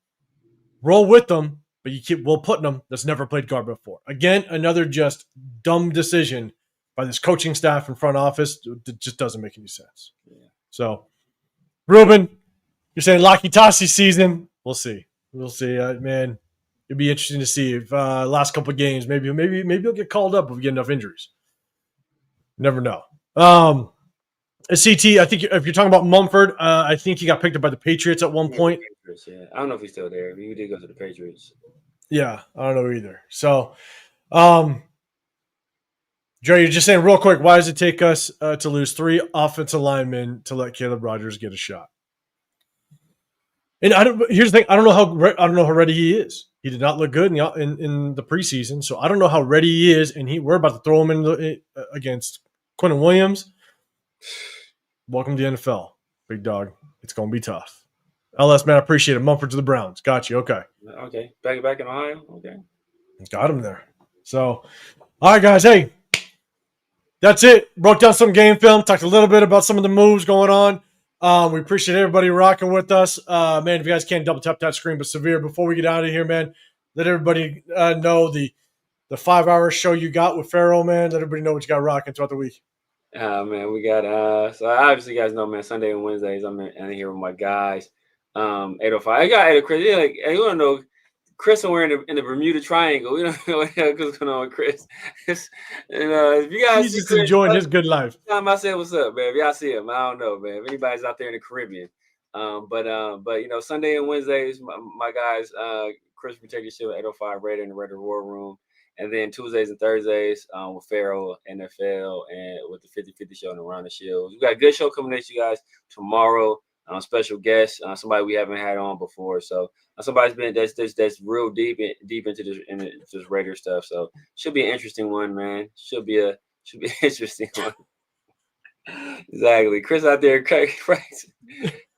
roll with them, but you keep Will Putnam that's never played guard before. Again, another just dumb decision by this coaching staff and front office. It just doesn't make any sense. Yeah. So, Ruben, you're saying Locky Tassi season. We'll see. Man. It'd be interesting to see if last couple of games, maybe he'll get called up if we get enough injuries. Never know. CT, I think if you're talking about Mumford, I think he got picked up by the Patriots at one point. Yeah. I don't know if he's still there. He did go to the Patriots. Yeah, I don't know either. So, Joe, you're just saying real quick, why does it take us to lose 3 offensive linemen to let Caleb Rogers get a shot? And here's the thing: I don't know how ready he is. He did not look good in the preseason, so I don't know how ready he is. And we're about to throw him in against Quinnen Williams. Welcome to the NFL, big dog. It's going to be tough. LS, man, I appreciate it. Mumford to the Browns. Got you. Okay. Okay. Back in Ohio. Okay. Got him there. So, all right, guys. Hey, that's it. Broke down some game film. Talked a little bit about some of the moves going on. We appreciate everybody rocking with us. Man, if you guys can't double tap that screen, but Severe, before we get out of here, man, let everybody know the 5-hour show you got with Farrell, man. Let everybody know what you got rocking throughout the week. Man, we got so obviously you guys know, man, Sunday and Wednesdays I'm in here with my guys. 805. I got Chris. Yeah, like, hey, you want to know Chris and we're in the Bermuda Triangle. We don't know what's going on with Chris. And if you guys he's just enjoying his good life. Time I said what's up, man. If y'all see him, I don't know, man. If anybody's out there in the Caribbean. But Sunday and Wednesdays, my guys, Chris Protector Shield, 805 Raider in the Raider War Room. And then Tuesdays and Thursdays with Farrell, NFL, and with the 50-50 show and Around the Shield. We got a good show coming at you guys tomorrow. Special guest, somebody we haven't had on before. So somebody's been that's real deep into this Raider stuff. So should be an interesting one, man. Should be an interesting one. Exactly. Chris out there practicing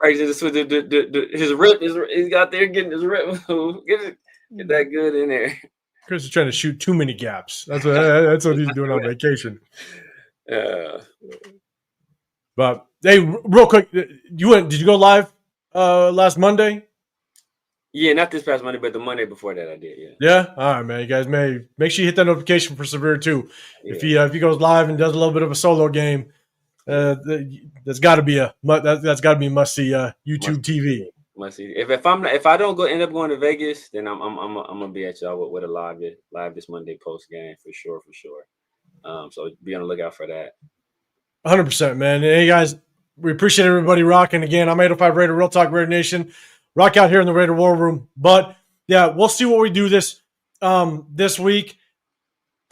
this with his rip. He's out there getting his rip. Get that good in there. Chris is trying to shoot too many gaps. That's what he's doing on vacation. But hey, real quick, did you go live last Monday? Yeah, not this past Monday, but the Monday before that I did. Yeah. Yeah. All right, man. You guys make sure you hit that notification for Severe too. Yeah. If he goes live and does a little bit of a solo game, that's got to be a must see YouTube TV. Must see. If I don't end up going to Vegas, then I'm gonna be at y'all with a live this Monday post game for sure. So be on the lookout for that. 100%, man. Hey, guys, we appreciate everybody rocking. Again, I'm 805 Raider, Real Talk Raider Nation. Rock out here in the Raider War Room. But, yeah, we'll see what we do this week.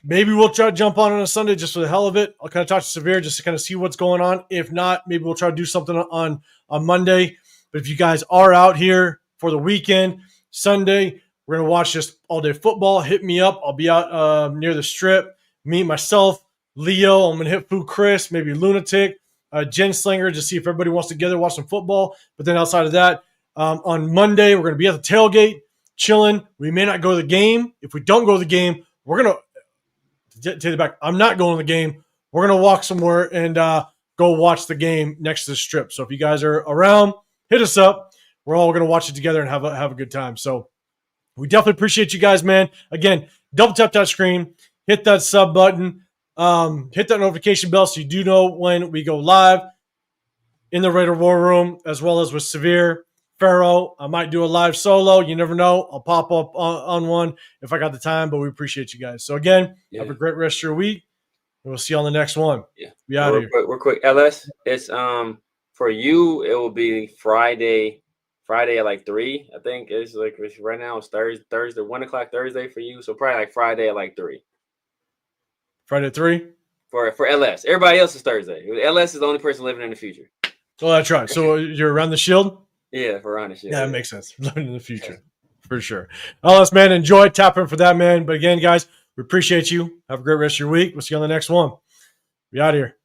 Maybe we'll try to jump on a Sunday just for the hell of it. I'll kind of talk to Severe just to kind of see what's going on. If not, maybe we'll try to do something on Monday. But if you guys are out here for the weekend, Sunday, we're going to watch just all day football. Hit me up. I'll be out near the strip. Me, myself, Leo. I'm going to hit Foo Chris, maybe Lunatic, Jen Slinger, just see if everybody wants to together watch some football. But then outside of that, on Monday, we're going to be at the tailgate, chilling. We may not go to the game. If we don't go to the game, we're going to take it back. I'm not going to the game. We're going to walk somewhere and go watch the game next to the strip. So if you guys are around, hit us up. We're all going to watch it together and have a good time. So we definitely appreciate you guys, man. Again, double tap that screen, hit that sub button, hit that notification bell so you do know when we go live in the Raider War Room, as well as with Severe, Pharaoh. I might do a live solo. You never know. I'll pop up on one if I got the time, but we appreciate you guys. So again, have a great rest of your week, and we'll see you on the next one. Yeah. Be out of here. Real quick, LS, it's for you, it will be Friday at like 3. I think it's like right now it's Thursday, 1 o'clock Thursday for you. So probably like Friday at like 3. Friday at 3? For LS. Everybody else is Thursday. LS is the only person living in the future. Oh, that's right. So you're around the shield? Yeah, for around the shield. Yeah, that makes sense. Living in the future. For sure. LS, man, enjoy. Tap in for that, man. But again, guys, we appreciate you. Have a great rest of your week. We'll see you on the next one. Be out of here.